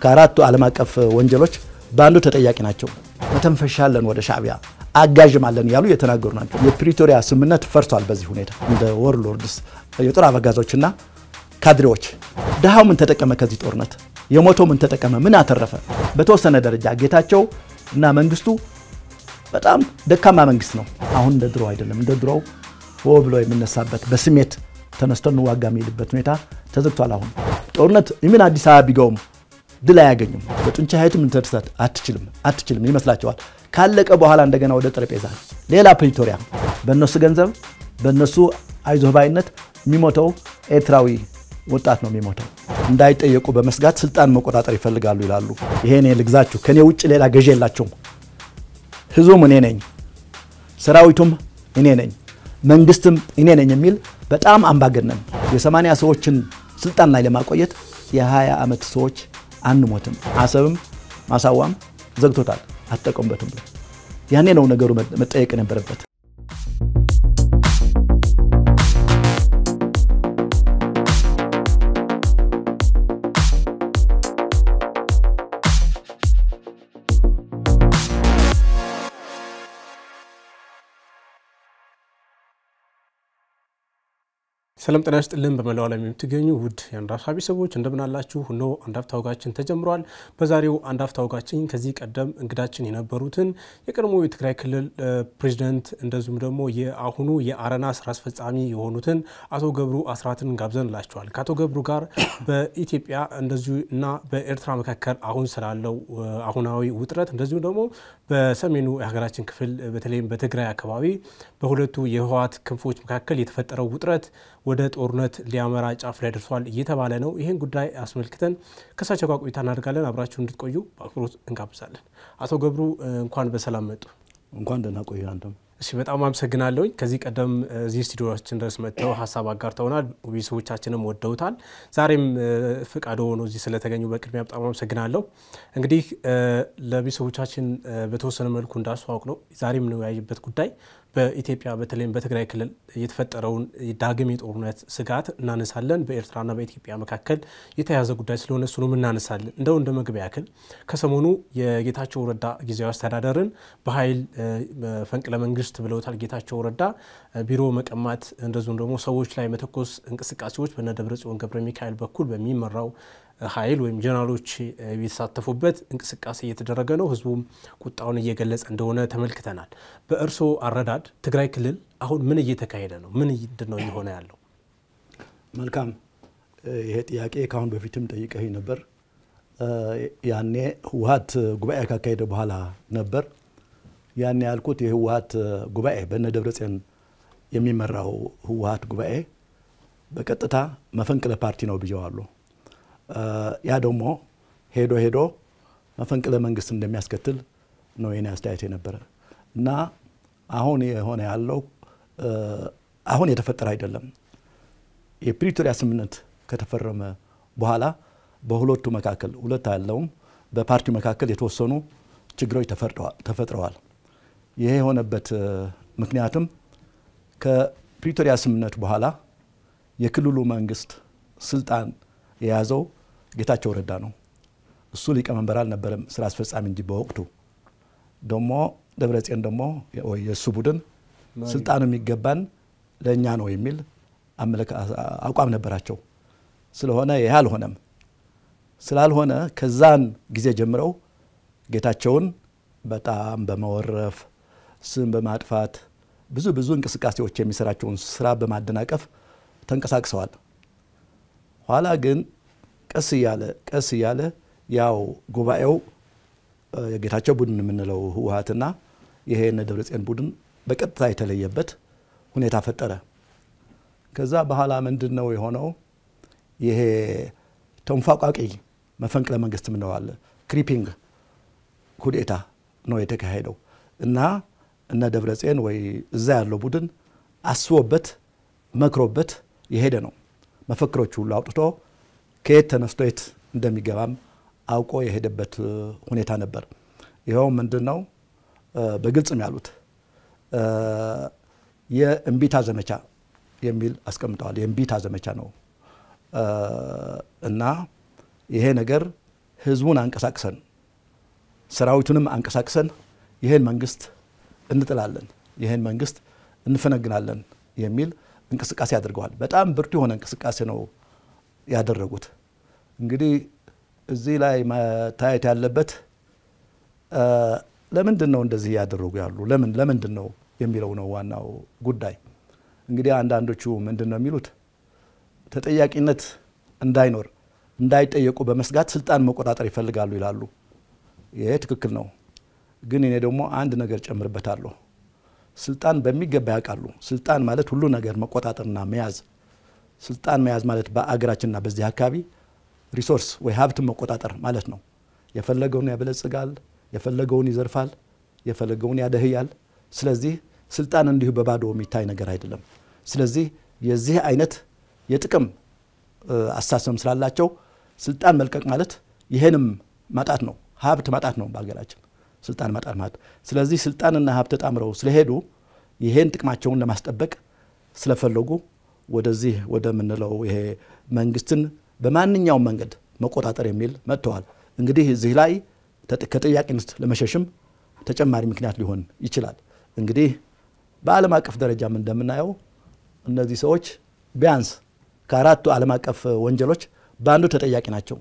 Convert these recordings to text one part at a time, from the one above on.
ከአራቱ ዓለም አቀፍ ወንጀሎች ባንዱ ተጠያቂ ናቸው መተንፈሻለን ወደ ሻዕቢያ አጋዥማለን ያሉ የተናገሩ ናቸው የፕሪቶሪያ ስምምነት ፈርሷል በዚህ ሁኔታ እንደ ወርሎርድስ የጦር አበጋዞችና ካድሬዎች ደሃው ምን ተጠቀመ ከዚህ ጦርነት የሞተው ምን ተጠቀመ ምን አተረፈ በተወሰነ ደረጃ ጌታቸው እና መንግስቱ በጣም ደካማ መንግስት ነው አሁን እንደ ድሮ አይደለም እንደ ድሮው ወብሎ የምነሳበት በስሜት ተነስተን ዋጋ የሚልበት ሁኔታ ተዘግቷል አሁን ጦርነት ምን አዲስ አበባ ቢገውም ድል አያገኙም በጡንቻ ኃይት ምን ተርሳት አትችልም ይመስላችኋል ካለቀ በኋላ እንደገና ወደ ጠረጴዛ ሌላ ፕሪቶሪያ በእነሱ ገንዘብ በእነሱ አይዞባይነት የሚሞተው ኤርትራዊ ወጣት ነው የሚሞተው እንዳይጠየቁ በመስጋት ስልጣን መቆጣጠር ይፈልጋሉ ይላሉ ይሄኔ ልግዛችሁ ከኔ ውጭ ሌላ ገዥ የላቸውም ህዝቡም እኔ ነኝ ሰራዊቱም እኔ ነኝ መንግስትም እኔ ነኝ የሚል በጣም አምባገነን የ80 ሰዎችን ስልጣን ላይ ለማቆየት የ20 አመት ሰዎች አንሞትም አሰብም ማሳዋም ዘግቶታል አትጠቀምበትም ያኔ ነው ነገሩ መጠየቅ ነበርበት ሰላም ጤና ይስጥልን በመላው ዓለም የምትገኙ ውድ የአንዳፍታ ቤተሰቦች እንደምን አላችሁ ነው አንዳፍታ ወጋችን ተጀምሯል በዛሬው አንዳፍታ ወጋችን ከዚህ ቀደም እንግዳችን የነበሩትን የቀድሞ የትግራይ ክልል ፕሬዝዳንት እንደዚሁም ደግሞ የአሁኑ የአረና ስራ አስፈጻሚ የሆኑትን አቶ ገብሩ አስራትን ጋብዘንላችኋል ከአቶ ገብሩ ጋር በኢትዮጵያ እንደዚሁና በኤርትራ መካከል አሁን ስላለው አሁናዊ ውጥረት እንደዚሁም ደግሞ በሰሜኑ የሀገራችን ክፍል በተለይም በትግራይ አካባቢ በሁለቱ የህወሓት ክንፎች መካከል የተፈጠረው ውጥረት ወደ ጦርነት ሊያመራ ጫፍ ላይ ደርሷል እየተባለ ነው ይሄን ጉዳይ አስመልክተን ከሳቸው ጋር ቆይታ እናደርጋለን አብራችሁ እንድትቆዩ በአክብሮት እንጋብዛለን አቶ ገብሩ እንኳን በሰላም መጡ እንኳን ደህና ቆዩ አንተም እሺ በጣም አመሰግናለሁ ከዚህ ቀደም እዚህ ስቱዲዮአችን ድረስ መጥተው ሐሳብ አጋርተውናል ቢሶቻችንም ወደውታል ዛሬም ፍቃዶ ነው እዚህ ስለተገኙ በቅድሚያ በጣም አመሰግናለሁ እንግዲህ ለቢሶቻችን በተወሰነ መልኩ እንዳስዋውቅ ነው ዛሬም ነው ያየበት ጉዳይ በኢትዮጵያ በተለይም በትግራይ ክልል የተፈጠረውን ዳግም የጦርነት ስጋት እናነሳለን በኤርትራና በኢትዮጵያ መካከል የተያዘ ጉዳይ ስለሆነ እሱንም እናነሳለን እንደው እንደመግቢያ ያክል ከሰሞኑ የጌታቸው ረዳ ጊዜያዊ አስተዳደርን በኃይል ፈንቅለ መንግስት ብለውታል ጌታቸው ረዳ ቢሮ መቀማት እንደዚሁም ደግሞ ሰዎች ላይ መተኮስ እንቅስቃሴዎች በነደብረጽዮን ገብረ ሚካኤል በኩል በሚመራው ኃይል ወይም ጀነራሎች የተሳተፉበት እንቅስቃሴ እየተደረገ ነው ህዝቡም ቁጣውን እየገለጸ እንደሆነ ተመልክተናል በእርሶ አረዳድ ትግራይ ክልል አሁን ምን እየተካሄደ ነው ምን እንደሆነ ይሆነ ያለው መልካም ይሄ ጥያቄ ካሁን በፊትም ጠይቀኝ ነበር ያኔ ህወሓት ጉባኤ ካካሄደ በኋላ ነበር ያኔ ያልኩት የህወሓት ጉባኤ በነደብረጽዮን የሚመራው ህወሓት ጉባኤ በቀጥታ መፈንቅለ ፓርቲ ነው ብየዋለሁ ያ ደግሞ ሄዶ መፈንቅለ መንግስት እንደሚያስከትል ነው የኔ አስተያየት የነበረ እና አሁን የሆነ ያለው አሁን የተፈጠረ አይደለም የፕሪቶሪያ ስምምነት ከተፈረመ በኋላ በሁለቱ መካከል ሁለት ያለውም በፓርቲው መካከል የተወሰኑ ችግሮች ተፈጥረዋል ይሄ የሆነበት ምክንያቱም ከፕሪቶሪያ ስምምነት በኋላ የክልሉ መንግስት ስልጣን የያዘው ጌታቸው ረዳ ነው እሱ ሊቀመንበር አልነበረም ስራ አስፈጻሚ እንጂ በወቅቱ ደሞ ደብረጽዮን ደሞ የሱ ቡድን ስልጣኑ የሚገባን ለኛ ነው የሚል አቋም ነበራቸው ስለሆነ ይሄ አልሆነም ስላልሆነ ከዛን ጊዜ ጀምረው ጌታቸውን በጣም በመወረፍ ስም በማጥፋት ብዙ እንቅስቃሴዎች የሚሰራቸውን ስራ በማደናቀፍ ተንቀሳቅሰዋል ኋላ ግን ቀስ ያለ ያው ጉባኤው የጌታቸው ቡድን ምንለው ህወሓትና ይሄ ነደብረጽዮን ቡድን በቀጥታ የተለየበት ሁኔታ ፈጠረ ከዛ በኋላ ምንድነው የሆነው ይሄ ተንፋቋቂ መፈንቅለ መንግስት ምንለው አለ ክሪፒንግ ኩዴታ ነው የተካሄደው እና እነ ደብረጽዮን ወይ እዛ ያለው ቡድን አስቦበት መክሮበት የሄደ ነው መፈክሮቹ ሁሉ አውጥቶ ከየት ተነስቶ የት እንደሚገባም አውቆ የሄደበት ሁኔታ ነበር ይሄው ምንድነው በግልጽም ያሉት የእምቢታ ዘመቻ የሚል አስቀምጠዋል የእምቢታ ዘመቻ ነው እና ይሄ ነገር ህዝቡን አንቀሳቅሰን ሰራዊቱንም አንቀሳቅሰን ይሄን መንግስት እንጥላለን ይሄን መንግስት እንፈነግናለን የሚል እንቅስቃሴ አድርገዋል በጣም ብርቱ የሆነ እንቅስቃሴ ነው ያደረጉት እንግዲህ እዚህ ላይ መታየት ያለበት ለምንድነው እንደዚህ ያደረጉ ያሉ ለምንድነው የሚለው ነው ዋናው ጉዳይ እንግዲህ አንዳንዶቹ ምንድነው የሚሉት ተጠያቂነት እንዳይኖር እንዳይጠየቁ በመስጋት ስልጣን መቆጣጠር ይፈልጋሉ ይላሉ ይሄ ትክክል ነው ግን እኔ ደግሞ አንድ ነገር ጨምርበታለሁ ስልጣን በሚገባ ያውቃሉ ስልጣን ማለት ሁሉ ነገር መቆጣጠርና መያዝ ስልጣን መያዝ ማለት በአገራችንና በዚህ አካባቢ ሪሶርስ ወይ ሀብት መቆጣጠር ማለት ነው የፈለገውን ያበለጽጋል የፈለገውን ይዘርፋል የፈለገውን ያደህያል ስለዚህ ስልጣን እንዲሁ በባዶ የሚታይ ነገር አይደለም ስለዚህ የዚህ አይነት የጥቅም አሳሰም ስላላቸው ስልጣን መልቀቅ ማለት ይሄንም ማጣት ነው ሀብት ማጣት ነው በአገራችን ስልጣን ማጣት ማለት ስለዚህ ስልጣንና ሀብት ተጣምረው ስለሄዱ ይሄን ጥቅማቸውን ለማስጠበቅ ስለፈለጉ ወደዚህ ወደምንለው ይሄ መንግስትን በማንኛውም መንገድ መቆጣጠር የሚል መጥተዋል እንግዲህ እዚህ ላይ ከተጠያቂነት ለመሸሽም ተጨማሪ ምክንያት ሊሆን ይችላል እንግዲህ በዓለም አቀፍ ደረጃም እንደምናየው እነዚህ ሰዎች ቢያንስ ከአራቱ ዓለም አቀፍ ወንጀሎች በአንዱ ተጠያቂ ናቸው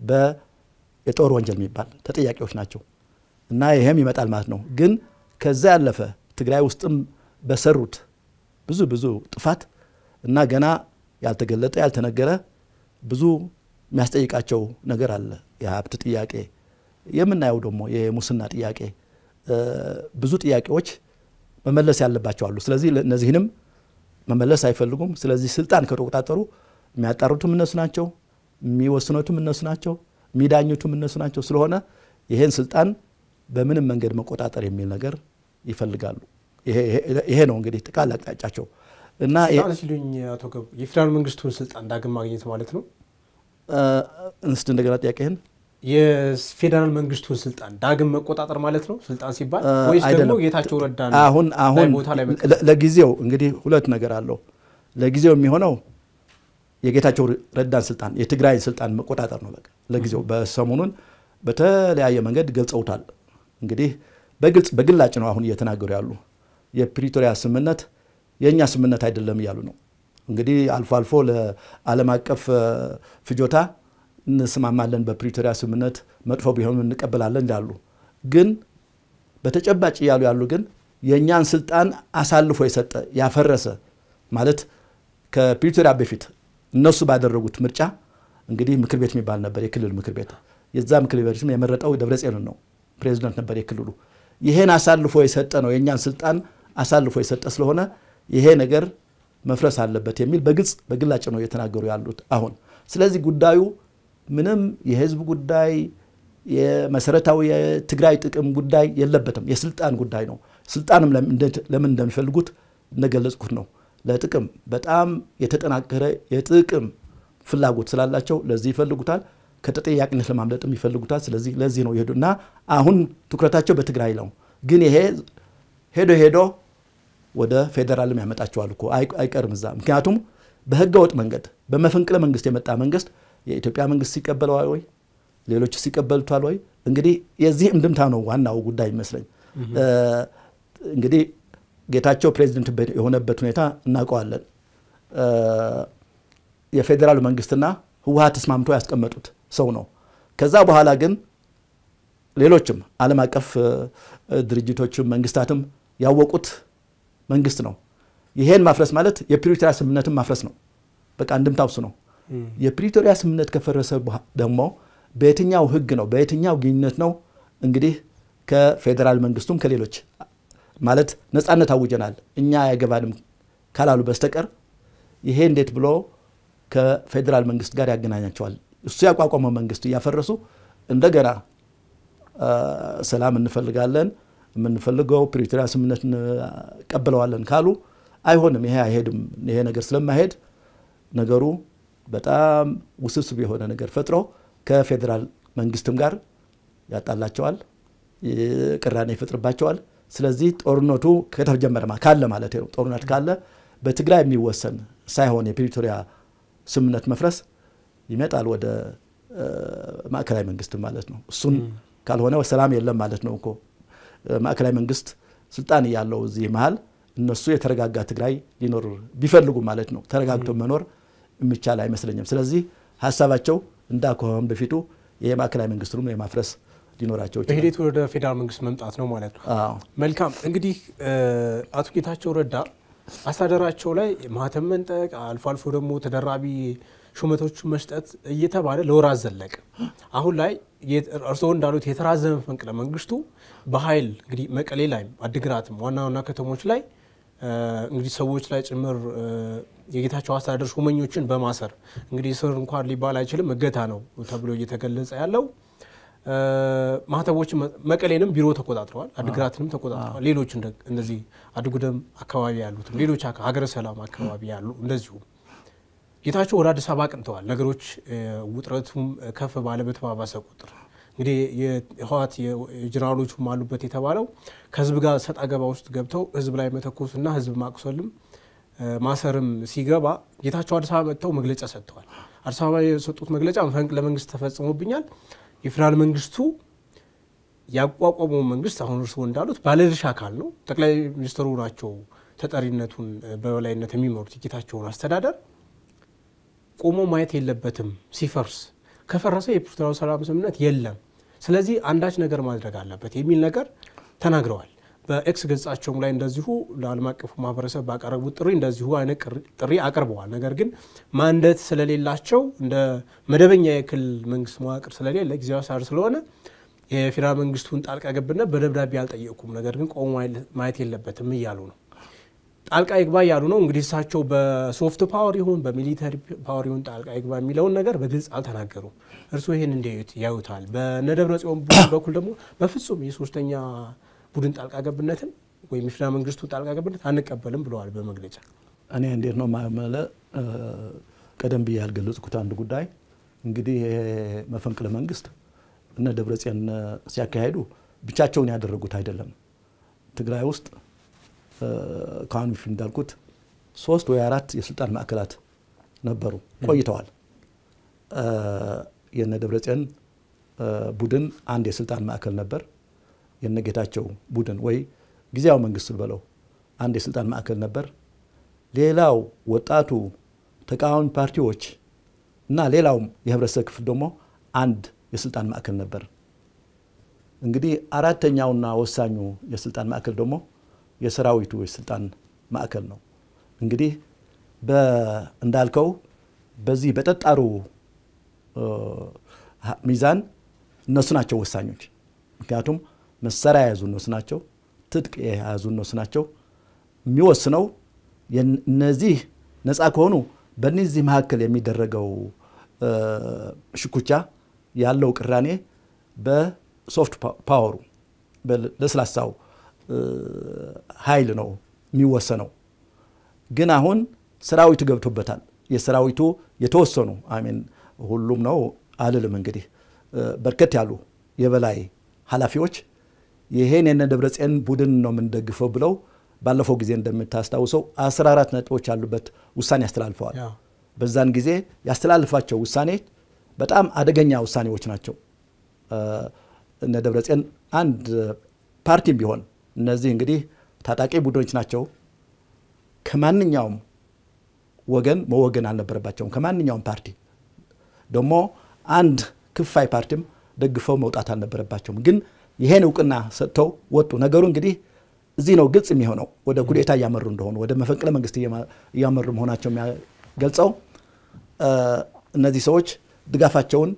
በየጦር ወንጀል የሚባል ተጠያቂዎች ናቸው እና ይሄም ይመጣል ማለት ነው ግን ከዛ ያለፈ ትግራይ ውስጥም በሰሩት ብዙ ጥፋት እና ገና ያልተገለጠ ያልተነገረ ብዙ የሚያስጠይቃቸው ነገር አለ የሀብት ጥያቄ የምናየው ደግሞ የሙስና ጥያቄ ብዙ ጥያቄዎች መመለስ ያለባቸው አሉ ስለዚህ እነዚህንም መመለስ አይፈልጉም ስለዚህ ስልጣን ከተቆጣጠሩ የሚያጣሩትም እነሱ ናቸው የሚወስኑትም እነሱ ናቸው የሚዳኙትም እነሱ ናቸው ስለሆነ ይሄን ስልጣን በምንም መንገድ መቆጣጠር የሚል ነገር ይፈልጋሉ ይሄ ነው እንግዲህ ጥቃል አቅጣጫቸው እና ሲሉኝ አቶ ገብሩ የፌደራል መንግስቱን ስልጣን ዳግም ማግኘት ማለት ነው እንስት እንደገና ጥያቄህን የፌደራል መንግስቱን ስልጣን ዳግም መቆጣጠር ማለት ነው ስልጣን ሲባል ወይስ ደግሞ ጌታቸው ረዳ ነው አሁን ለጊዜው እንግዲህ ሁለት ነገር አለው ለጊዜው የሚሆነው የጌታቸው ረዳን ስልጣን የትግራይ ስልጣን መቆጣጠር ነው በቃ ለጊዜው በሰሞኑን በተለያየ መንገድ ገልጸውታል እንግዲህ በግላጭ ነው አሁን እየተናገሩ ያሉ የፕሪቶሪያ ስምምነት የኛ ስምምነት አይደለም ይያሉ ነው እንግዲህ አልፎ ለዓለም አቀፍ ፍጆታ እንስማማለን በፕሪቶሪያ ስምምነት መጥፎ ቢሆን እንቀበላለን ይላሉ ግን በተጨባጭ ያሉ ግን የኛን ስልጣን አሳልፎ የሰጠ ያፈረሰ ማለት ከፕሪቶሪያ በፊት እነሱ ባደረጉት ምርጫ እንግዲህ ምክር ቤት የሚባል ነበር የክልል ምክር ቤት የዛ ምክር ቤትም የመረጠው ደብረጽዮን ነው ፕሬዝዳንት ነበር የክልሉ ይሄን አሳልፎ የሰጠ ነው የኛን ስልጣን አሳልፎ የሰጠ ስለሆነ ይሄ ነገር መፍረስ አለበት የሚል በግላጭ ነው የተናገሩ ያሉት አሁን ስለዚህ ጉዳዩ ምንም የህዝብ ጉዳይ የመሰረታዊ የትግራይ ጥቅም ጉዳይ የለበትም የስልጣን ጉዳይ ነው ስልጣንም ለምን እንደሚፈልጉት እንደገለጽኩት ነው ለጥቅም በጣም የተጠናከረ የጥቅም ፍላጎት ስላላቸው ለዚህ ይፈልጉታል ከተጠያቂነት ለማምለጥም ይፈልጉታል ስለዚህ ለዚህ ነው ይሄዱና አሁን ትኩረታቸው በትግራይ ነው ግን ይሄ ሄዶ ወደ ፌደራልም ያመጣቸዋል እኮ አይቀርም እዛ ምክንያቱም በህገወጥ መንገድ በመፈንቅለ መንግስት የመጣ መንግስት የኢትዮጵያ መንግስት ሲቀበለው ወይ ሌሎች ሲቀበሉታል ወይ እንግዲህ የዚህ እንድምታ ነው ዋናው ጉዳይ ይመስለኝ እንግዲህ ጌታቸው ፕሬዝዳንት የሆነበት ሁኔታ እናውቀዋለን የፌደራል መንግስትና ህወሓት ተስማምቶ ያስቀመጡት ሰው ነው ከዛ በኋላ ግን ሌሎችም ዓለም አቀፍ ድርጅቶችም መንግስታትም ያወቁት መንግስት ነው ይሄን ማፍረስ ማለት የፕሪቶሪያ ስምምነትን ማፍረስ ነው በቃ እንድምታው ነው የፕሪቶሪያ ስምምነት ከፈረሰ ደግሞ በየትኛው ህግ ነው በየትኛው ግኝነት ነው እንግዲህ ከፌደራል መንግስቱም ከሌሎች ማለት ነፃነት አውጀናል እኛ ያገባንም ካላሉ በስተቀር ይሄ እንዴት ብሎ ከፌደራል መንግስት ጋር ያገናኛቸዋል እሱ ያቋቋመው መንግስት ያፈረሱ እንደገና ሰላም እንፈልጋለን የምንፈልገው ፕሪቶሪያ ስምምነት ቀበለዋለን ካሉ አይሆንም ይሄ አይሄድም ይሄ ነገር ስለማይሄድ ነገሩ በጣም ውስብስብ የሆነ ነገር ፈጥሮ ከፌደራል መንግስትም ጋር ያጣላቸዋል ቅራኔ ይፈጥርባቸዋል ስለዚህ ጦርነቱ ከተጀመረ ካለ ማለት ነው ጦርነት ካለ በትግራይ የሚወሰን ሳይሆን የፕሪቶሪያ ስምምነት መፍረስ ይመጣል ወደ ማዕከላዊ መንግስት ማለት ነው እሱን ካልሆነ ሰላም የለም ማለት ነው እኮ ማዕከላዊ መንግስት ስልጣን ያለው እዚህ መሃል እነሱ የተረጋጋ ትግራይ ሊኖር ቢፈልጉ ማለት ነው ተረጋግቶ መኖር የሚቻል አይመስለኝም ስለዚህ ሐሳባቸው እንዳቆም በፊቱ የማዕከላዊ መንግስቱን የማፍረስ ሊኖራቸው ይችላል በሂደቱ ወደ ፌደራል መንግስት መምጣት ነው ማለት ነው መልካም እንግዲህ አቶ ጌታቸው ረዳ አስተዳደራቸው ላይ ማህተም መንጠቅ አልፎ አልፎ ደግሞ ተደራቢ ሹመቶች መስጠት እየተባለ ለወራት ዘለቀ አሁን ላይ እርሶ እንዳሉት የተራዘመ ፈንቅለ መንግስቱ በኃይል እንግዲህ መቀሌ ላይ አድግራትም ዋና ከተሞች ላይ እንግዲህ ሰዎች ላይ ጭምር የጌታቸው አስተዳደር ሹመኞችን በማሰር እንግዲህ ስር እንኳን ሊባል አይችልም እገታ ነው ተብሎ እየተገለጸ ያለው ማህተቦች መቀሌንም ቢሮ ተቆጣጥረዋል አድግራትንም ተቆጣጥረዋል ሌሎች እንደዚህ አድጉደም አካባቢ ያሉት ሌሎች ሀገረ ሰላም አካባቢ ያሉ እንደዚሁ ጌታቸው ወደ አዲስ አበባ አቅንተዋል ነገሮች ውጥረቱም ከፍ ባለበት ባባሰ ቁጥር እንግዲህ የህዋት የጀነራሎቹ ማሉበት የተባለው ከህዝብ ጋር ሰጣ ገባ ውስጥ ገብተው ህዝብ ላይ መተኮስና ህዝብ ማቅሰልም ማሰርም ሲገባ ጌታቸው አዲስ አበባ መጥተው መግለጫ ሰጥተዋል አዲስ አበባ የሰጡት መግለጫ መፈንቅለ መንግስት ተፈጽሞብኛል የፌደራል መንግስቱ ያቋቋመው መንግስት አሁን እርሱ እንዳሉት ባለድርሻ አካል ነው ጠቅላይ ሚኒስትሩ ናቸው ተጠሪነቱን በበላይነት የሚመሩት ጌታቸውን አስተዳደር ቆሞ ማየት የለበትም ሲፈርስ ከፈረሰ የፕሪቶሪያው ሰላም ስምምነት የለም ስለዚህ አንዳች ነገር ማድረግ አለበት የሚል ነገር ተናግረዋል በኤክስ ገጻቸው ላይ እንደዚሁ ለዓለም አቀፉ ማህበረሰብ ባቀረቡት ጥሪ እንደዚሁ አይነት ጥሪ አቀርበዋል ነገር ግን ማንደት ስለሌላቸው እንደ መደበኛ የክልል መንግስት መዋቅር ስለሌለ ጊዜያዊ አስተዳደር ስለሆነ የፌደራል መንግስቱን ጣልቃ ገብነት በደብዳቤ አልጠየቁም ነገር ግን ቆሞ ማየት የለበትም ይያሉ ነው ጣልቃ ይግባ ያሉ ነው እንግዲህ እሳቸው በሶፍት ፓወር ይሁን በሚሊተሪ ፓወር ይሁን ጣልቃ ይግባ የሚለውን ነገር በግልጽ አልተናገሩም እርሱ ይሄን እንዴት ያዩታል በነደብረ ጽዮን በኩል ደግሞ በፍጹም የሶስተኛ ቡድን ጣልቃ ገብነትን ወይ የፌደራል መንግስቱ ጣልቃ ገብነት አንቀበልም ብለዋል በመግለጫ እኔ እንዴት ነው ማመለ ቀደም ብዬ ያልገለጽኩት አንድ ጉዳይ እንግዲህ መፈንቅለ መንግስት እነ ደብረ ጽዮን ሲያካሂዱ ብቻቸውን ያደረጉት አይደለም ትግራይ ውስጥ ካን ፊልም እንዳልኩት 3 ወይ 4 የስልጣን ማዕከላት ነበሩ ቆይተዋል የነ ደብረ ጽዮን ቡድን አንድ የስልጣን ማዕከል ነበር የነጌታቸው ቡድን ወይ ጊዜያዊ መንግስት ብለው አንድ የስልጣን ማዕከል ነበር ሌላው ወጣቱ ተቃዋሚ ፓርቲዎች እና ሌላው የህብረተሰብ ክፍል ደግሞ አንድ የስልጣን ማዕከል ነበር እንግዲህ አራተኛውና ወሳኙ የስልጣን ማዕከል ደግሞ የሰራዊቱ የስልጣን ማዕከል ነው እንግዲህ እንዳልከው በዚህ በተጣሩ ሚዛን እነሱ ናቸው ወሳኞች ምክንያቱም መሳሪያ ያዙ እነሱ ናቸው ትጥቅ ያዙ እነሱ ናቸው የሚወስነው እነዚህ ነፃ ከሆኑ በእነዚህ መካከል የሚደረገው ሽኩቻ ያለው ቅራኔ በሶፍት ፓወሩ በለስላሳው ኃይል ነው የሚወሰነው ግን አሁን ሰራዊቱ ገብቶበታል የሰራዊቱ የተወሰኑ አሜን ሁሉም ነው አልልም እንግዲህ በርከት ያሉ የበላይ ኃላፊዎች ይሄን የነ ደብረ ጽዮን ቡድን ነው ምንደግፈው ብለው ባለፈው ጊዜ እንደምታስታውሰው 14 ነጥቦች ያሉበት ውሳኔ ያስተላልፈዋል በዛን ጊዜ ያስተላልፋቸው ውሳኔ በጣም አደገኛ ውሳኔዎች ናቸው እነ ደብረ ጽዮን አንድ ፓርቲም ቢሆን እነዚህ እንግዲህ ታጣቂ ቡድኖች ናቸው ከማንኛውም ወገን መወገን አልነበረባቸውም ከማንኛውም ፓርቲ ደግሞ አንድ ክፋይ ፓርቲም ደግፈው መውጣት አልነበረባቸውም ግን ይሄን ዕውቅና ሰጥተው ወጡ ነገሩ እንግዲህ እዚህ ነው ግልጽ የሚሆነው ወደ ኩዴታ ያመሩ እንደሆነ ወደ መፈንቅለ መንግስት ያመሩ መሆናቸው የሚገልጸው እነዚህ ሰዎች ድጋፋቸውን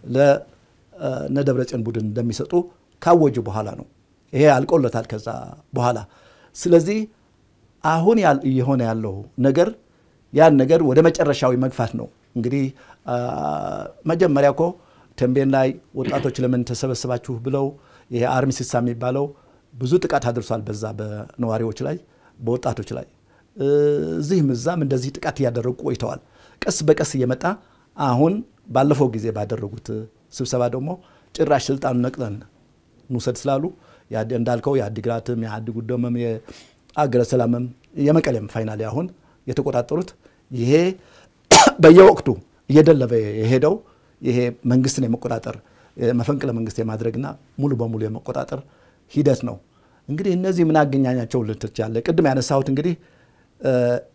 ለነደብረ ጽዮን ቡድን እንደሚሰጡ ካወጁ በኋላ ነው ይሄ አልቆለታል ከዛ በኋላ ስለዚህ አሁን የሆነ ያለው ነገር ያን ነገር ወደ መጨረሻው መግፋት ነው እንግዲህ መጀመሪያኮ ተንቤን ላይ ወጣቶች ለምን ተሰበሰባችሁ ብለው ይሄ አርሚ ሲሳም የሚባለው ብዙ ጥቃት አድርሷል በዛ በነዋሪዎች ላይ በወጣቶች ላይ እዚህም እዛም እንደዚህ ጥቃት ያደረጉ ቆይተዋል ቀስ በቀስ እየመጣ አሁን ባለፈው ጊዜ ባደረጉት ስብሰባ ደግሞ ጭራሽ ስልጣን ነቅለን ንውሰድ ስላሉ እንዳልከው የአዲግራትም የአዲጉደምም የአገረ ሰላምም የመቀሌም ፋይናሊ አሁን የተቆጣጠሩት ይሄ በየወቅቱ እየደለበ የሄደው ይሄ መንግስትን የመቆጣጠር መፈንቅለ መንግስት የማድረግና ሙሉ በሙሉ የመቆጣጠር ሂደት ነው። እንግዲህ እነዚህ ምን አገናኛቸው ልትቻለ ቅድም ያነሳሁት እንግዲህ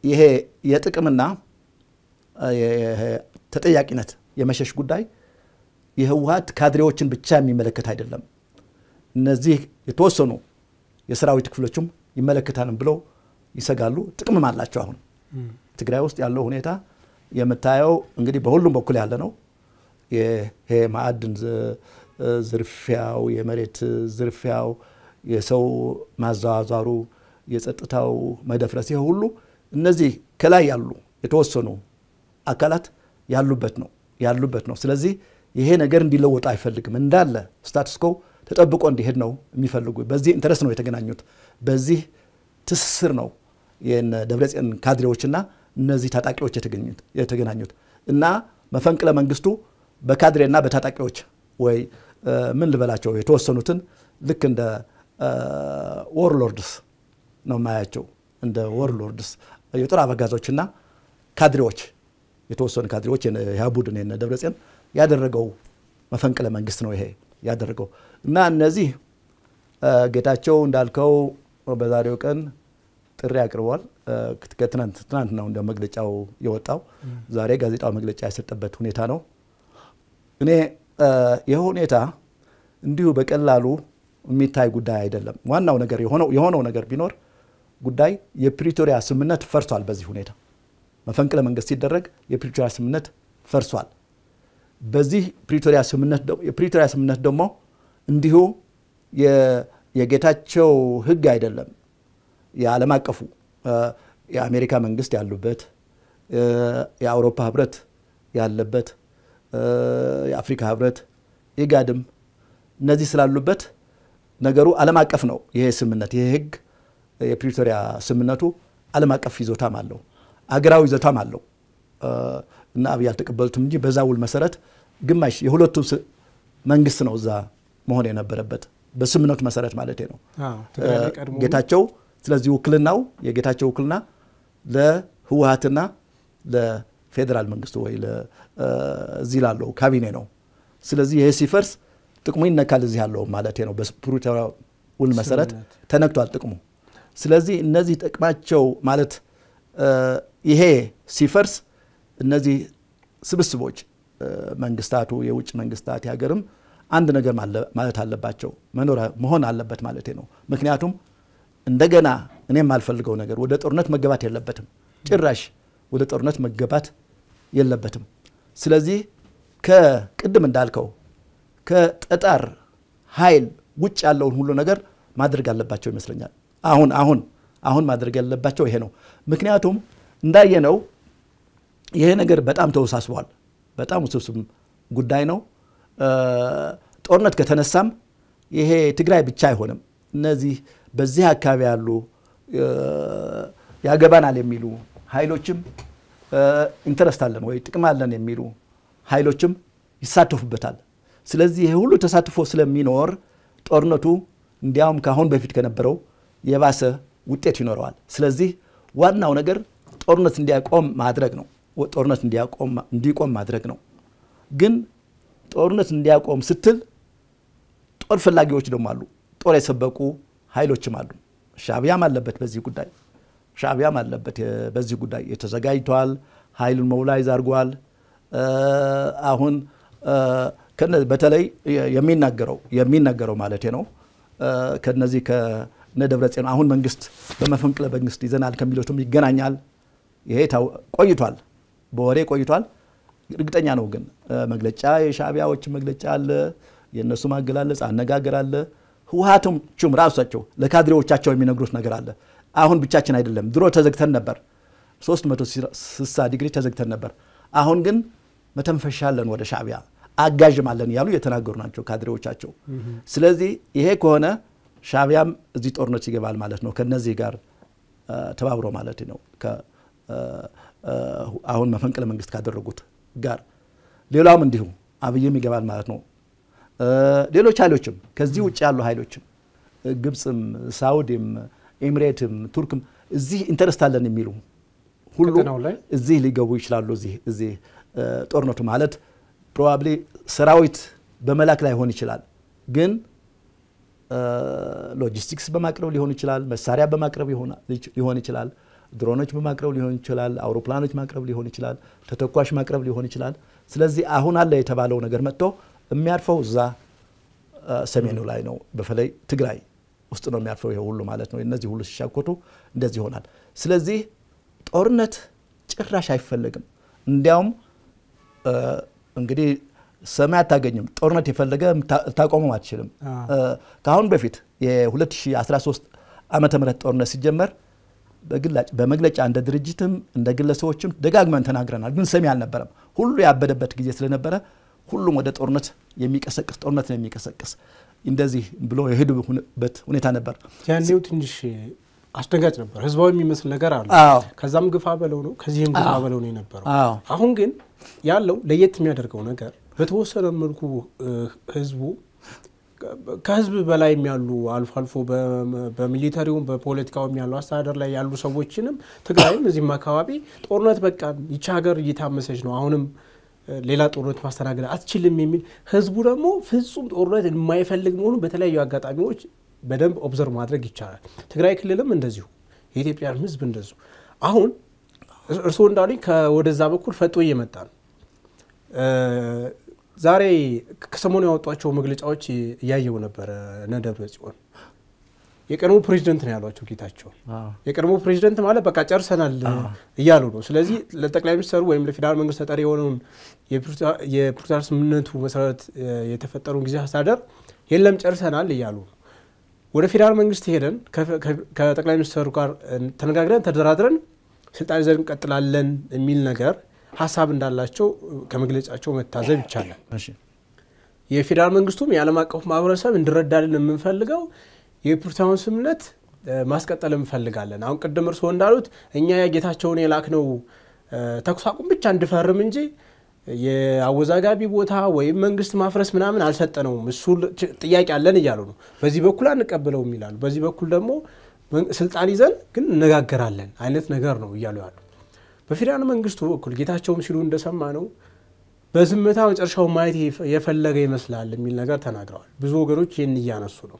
ይሄ የጥቅምና ተጠያቂነት የመሸሽ ጉዳይ የህወሓት ካድሬዎችን ብቻ የሚመለከት አይደለም። እነዚህ የተወሰኑ የሰራዊት ክፍሎችም ይመለከታልን ብለው ይሰጋሉ። ጥቅምም አላቸው። አሁን ትግራይ ውስጥ ያለው ሁኔታ የምታየው እንግዲህ በሁሉም በኩል ያለ ነው። ይሄ ማዕድን ዝርፊያው፣ የመሬት ዝርፊያው፣ የሰው ማዛዛሩ፣ የጸጥታው መደፍረስ ይሄ ሁሉ እነዚህ ከላይ ያሉ የተወሰኑ አካላት ያሉበት ነው። ስለዚህ ይሄ ነገር እንዲለወጥ አይፈልግም። እንዳለ ስታተስ ኮ ተጠብቆ እንዲሄድ ነው የሚፈልጉ። በዚህ ኢንተረስት ነው የተገናኙት። በዚህ ትስስር ነው የነ ደብረጽዮን ካድሬዎችና እነዚህ ታጣቂዎች የተገናኙት እና መፈንቅለ መንግስቱ በካድሬና በታጣቂዎች ወይ ምን ልበላቸው የተወሰኑትን ልክ እንደ ወርሎርድስ ነው ማያቸው። እንደ ወርሎርድስ የጦር አበጋዞችና ካድሬዎች የተወሰኑ ካድሬዎች የቡድን የነ ደብረጽዮን ያደረገው መፈንቅለ መንግስት ነው ይሄ ያደረገው እና እነዚህ ጌታቸው እንዳልከው በዛሬው ቀን ጥሪ አቅርቧል። ከትናንት ነው እንደ መግለጫው የወጣው። ዛሬ ጋዜጣው መግለጫ የሰጠበት ሁኔታ ነው። እኔ ይሄ ሁኔታ እንዲሁ በቀላሉ የሚታይ ጉዳይ አይደለም። ዋናው ነገር የሆነው ነገር ቢኖር ጉዳይ የፕሪቶሪያ ስምምነት ፈርሷል። በዚህ ሁኔታ መፈንቅለ መንግስት ሲደረግ የፕሪቶሪያ ስምምነት ፈርሷል። በዚህ የፕሪቶሪያ ስምምነት ደግሞ እንዲሁ የጌታቸው ህግ አይደለም። የዓለም አቀፉ የአሜሪካ መንግስት ያሉበት፣ የአውሮፓ ህብረት ያለበት፣ የአፍሪካ ህብረት፣ ኢጋድም እነዚህ ስላሉበት ነገሩ ዓለም አቀፍ ነው። ይሄ ስምምነት ይሄ ህግ የፕሪቶሪያ ስምምነቱ ዓለም አቀፍ ይዞታም አለው፣ አገራዊ ይዞታም አለው እና አብይ አልተቀበሉትም እንጂ በዛ ውል መሰረት ግማሽ የሁለቱ መንግስት ነው እዛ መሆን የነበረበት በስምምነቱ መሰረት ማለት ነው ጌታቸው። ስለዚህ ውክልናው የጌታቸው ውክልና ለህወሓትና ለፌደራል መንግስቱ ወይ ለዚህ ላለው ካቢኔ ነው። ስለዚህ ይሄ ሲፈርስ ጥቅሙ ይነካል እዚህ ያለው ማለት ነው። በፕሪቶሪያ ውል መሰረት ተነክቷል ጥቅሙ። ስለዚህ እነዚህ ጥቅማቸው ማለት ይሄ ሲፈርስ እነዚህ ስብስቦች መንግስታቱ የውጭ መንግስታት ያገርም አንድ ነገር ማለት አለባቸው መሆን አለበት ማለት ነው። ምክንያቱም እንደገና እኔም አልፈልገው ነገር ወደ ጦርነት መገባት የለበትም። ጭራሽ ወደ ጦርነት መገባት የለበትም። ስለዚህ ከቅድም እንዳልከው ከጠጣር ኃይል ውጭ ያለውን ሁሉ ነገር ማድረግ አለባቸው ይመስለኛል። አሁን ማድረግ ያለባቸው ይሄ ነው። ምክንያቱም እንዳየነው ይሄ ነገር በጣም ተወሳስቧል። በጣም ውስብስብ ጉዳይ ነው። ጦርነት ከተነሳም ይሄ ትግራይ ብቻ አይሆንም። እነዚህ በዚህ አካባቢ ያሉ ያገባናል የሚሉ ኃይሎችም ኢንተረስት አለን ወይ ጥቅም አለን የሚሉ ኃይሎችም ይሳተፉበታል። ስለዚህ ይሄ ሁሉ ተሳትፎ ስለሚኖር ጦርነቱ እንዲያውም ካሁን በፊት ከነበረው የባሰ ውጤት ይኖረዋል። ስለዚህ ዋናው ነገር ጦርነት እንዲያቆም ማድረግ ነው። ጦርነት እንዲቆም ማድረግ ነው። ግን ጦርነት እንዲያቆም ስትል ጦር ፈላጊዎች ደግሞ አሉ። ጦር የሰበቁ ኃይሎችም አሉ። ሻዕቢያም አለበት በዚህ ጉዳይ የተዘጋጅቷል። ኃይሉን ሞቢላይዝ አድርጓል። አሁን በተለይ የሚናገረው ማለት ነው ከነዚህ ከነደብረጽዮን አሁን መንግስት በመፈንቅለ መንግስት ይዘናል ከሚሉትም ይገናኛል። ይሄ ቆይቷል፣ በወሬ ቆይቷል። እርግጠኛ ነው ግን መግለጫ የሻዕቢያዎች መግለጫ አለ፣ የነሱ ማገላለጽ አነጋገር አለ። ህወሓቶችም ራሳቸው ለካድሬዎቻቸው የሚነግሩት ነገር አለ። አሁን ብቻችን አይደለም፣ ድሮ ተዘግተን ነበር፣ 360 ዲግሪ ተዘግተን ነበር። አሁን ግን መተንፈሻለን ወደ ሻዕቢያ አጋዥማለን ያሉ የተናገሩ ናቸው ካድሬዎቻቸው። ስለዚህ ይሄ ከሆነ ሻዕቢያም እዚህ ጦርነት ይገባል ማለት ነው ከነዚህ ጋር ተባብሮ ማለት ነው አሁን መፈንቅለ መንግስት ካደረጉት ጋር። ሌላውም እንዲሁ አብይም ይገባል ማለት ነው። ሌሎች ኃይሎችም ከዚህ ውጭ ያሉ ኃይሎችም ግብጽም፣ ሳውዲም፣ ኤሚሬትም፣ ቱርክም እዚህ ኢንተረስት አለን የሚሉ ሁሉ እዚህ ሊገቡ ይችላሉ። እዚህ ጦርነቱ ማለት ፕሮባብሊ ሰራዊት በመላክ ላይ ሆን ይችላል ግን ሎጂስቲክስ በማቅረብ ሊሆን ይችላል መሳሪያ በማቅረብ ሊሆን ይችላል ድሮኖች በማቅረብ ሊሆን ይችላል አውሮፕላኖች ማቅረብ ሊሆን ይችላል ተተኳሽ ማቅረብ ሊሆን ይችላል ስለዚህ አሁን አለ የተባለው ነገር መጥቶ የሚያርፈው እዛ ሰሜኑ ላይ ነው በፈላይ ትግራይ ውስጥ ነው የሚያርፈው ይሄ ሁሉ ማለት ነው እነዚህ ሁሉ ሲሻኮቱ እንደዚህ ይሆናል ስለዚህ ጦርነት ጭራሽ አይፈልግም እንዲያውም እንግዲህ ሰማይ አታገኝም ጦርነት የፈለገ ታቆመው አትችልም ካሁን በፊት የ2013 ዓመተ ምህረት ጦርነት ሲጀመር በመግለጫ እንደ ድርጅትም እንደ ግለሰቦችም ደጋግመን ተናግረናል ግን ሰሚ አልነበረም ሁሉ ያበደበት ጊዜ ስለነበረ ሁሉም ወደ ጦርነት የሚቀሰቅስ ጦርነት ነው የሚቀሰቅስ እንደዚህ ብሎ የሄዱበት ሁኔታ ነበር ያኔው ትንሽ አስደንጋጭ ነበር ህዝባዊ የሚመስል ነገር አለ ከዛም ግፋ በለው ነው ከዚህም ግፋ በለው ነው የነበረው አሁን ግን ያለው ለየት የሚያደርገው ነገር በተወሰነ መልኩ ህዝቡ ከህዝብ በላይ የሚያሉ አልፎ አልፎ በሚሊታሪው በፖለቲካው የሚያሉ አስተዳደር ላይ ያሉ ሰዎችንም ትግራይም እዚህም አካባቢ ጦርነት በቃ ይቻ ሀገር እየታመሰች ነው አሁንም ሌላ ጦርነት ማስተናገድ አትችልም የሚል ህዝቡ ደግሞ ፍጹም ጦርነት የማይፈልግ መሆኑን በተለያዩ አጋጣሚዎች በደንብ ኦብዘርቭ ማድረግ ይቻላል ትግራይ ክልልም እንደዚሁ የኢትዮጵያ ህዝብ እንደዚሁ አሁን እርሶ እንዳሉኝ ከወደዛ በኩል ፈጦ እየመጣ ነው ዛሬ ከሰሞኑ ያወጧቸው መግለጫዎች ያየው ነበር ነደብረ ጽዮን የቀድሞ ፕሬዝዳንት ነው ያሏቸው ጌታቸው የቀድሞ ፕሬዝዳንት ማለት በቃ ጨርሰናል እያሉ ነው ስለዚህ ለጠቅላይ ሚኒስትሩ ወይም ለፌደራል መንግስት ተጠሪ የሆነውን የፕሪቶሪያ ስምምነቱ መሰረት የተፈጠረውን ጊዜ አስተዳደር የለም ጨርሰናል እያሉ ነው ወደ ፌደራል መንግስት ሄደን ከጠቅላይ ሚኒስትሩ ጋር ተነጋግረን ተደራድረን ስልጣን ይዘን እንቀጥላለን የሚል ነገር ሐሳብ እንዳላቸው ከመግለጫቸው መታዘብ ይቻላል እሺ የፌደራል መንግስቱም የዓለም አቀፍ ማህበረሰብ እንድረዳልን የምንፈልገው የፕሪቶሪያውን ስምምነት ማስቀጠል እንፈልጋለን አሁን ቅድም እርሶ እንዳሉት እኛ የጌታቸውን የላክነው ተኩስ አቁም ብቻ እንድፈርም እንጂ የአወዛጋቢ ቦታ ወይ መንግስት ማፍረስ ምናምን አልሰጠነውም እሱ ጥያቄ አለን ይያሉ ነው በዚህ በኩል አንቀበለውም ይላሉ በዚህ በኩል ደግሞ ስልጣን ይዘን ግን እንነጋገራለን አይነት ነገር ነው ይያሉ ያሉ በፌደራል መንግስቱ በኩል ጌታቸውም ሲሉ እንደሰማ ነው በዝምታ መጨረሻው ማየት የፈለገ ይመስላል የሚል ነገር ተናግረዋል ብዙ ወገኖች ይሄን ያነሱ ነው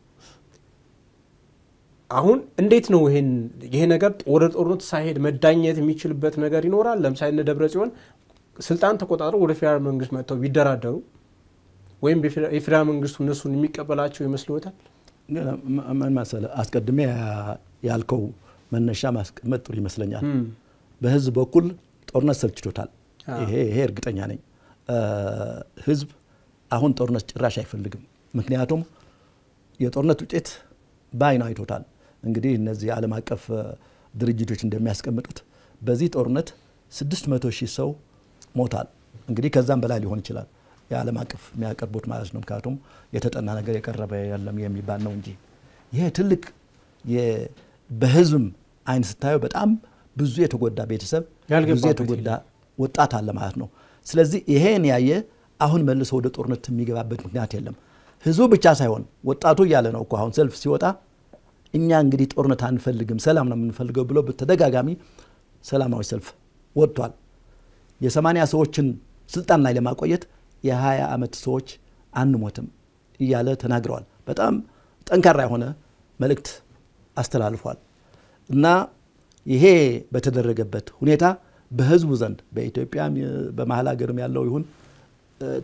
አሁን እንዴት ነው ይሄ ነገር ወደ ጦርነት ሳይሄድ መዳኘት የሚችልበት ነገር ይኖራል ለምሳሌ ነደብረ ጽዮን ስልጣን ተቆጣጥረው ወደ ፌደራል መንግስት መጥተው ቢደራደሩ ወይም የፌደራል መንግስቱ እነሱን የሚቀበላቸው ይመስልዎታል ምን መሰለ አስቀድሜ ያልከው መነሻ ማስቀመጥ ጥሩ ይመስለኛል በህዝብ በኩል ጦርነት ሰልችቶታል ይሄ እርግጠኛ ነኝ ህዝብ አሁን ጦርነት ጭራሽ አይፈልግም ምክንያቱም የጦርነት ውጤት ባይና አይቶታል እንግዲህ እነዚህ ዓለም አቀፍ ድርጅቶች እንደሚያስቀምጡት በዚህ ጦርነት 600,000 ሰው ሞታል እንግዲህ ከዛም በላይ ሊሆን ይችላል የዓለም አቀፍ የሚያቀርቡት ማለት ነው ምክንያቱም የተጠና ነገር የቀረበ ያለም የሚባል ነው እንጂ ይሄ ትልቅ በህዝብም አይን ስታየው በጣም ብዙ የተጎዳ ቤተሰብ ብዙ የተጎዳ ወጣት አለ ማለት ነው ስለዚህ ይሄን ያየ አሁን መልሶ ወደ ጦርነት የሚገባበት ምክንያት የለም ህዝቡ ብቻ ሳይሆን ወጣቱ ያለ ነው እኮ አሁን ሰልፍ ሲወጣ እኛ እንግዲህ ጦርነት አንፈልግም ሰላም ነው የምንፈልገው ብሎ በተደጋጋሚ ሰላማዊ ሰልፍ ወጥቷል የ80 ሰዎችን ስልጣን ላይ ለማቆየት የ20 አመት ሰዎች አንሞትም እያለ ተናግረዋል በጣም ጠንካራ የሆነ መልእክት አስተላልፏል እና ይሄ በተደረገበት ሁኔታ በህዝቡ ዘንድ በኢትዮጵያ በመሃል ሀገርም ያለው ይሁን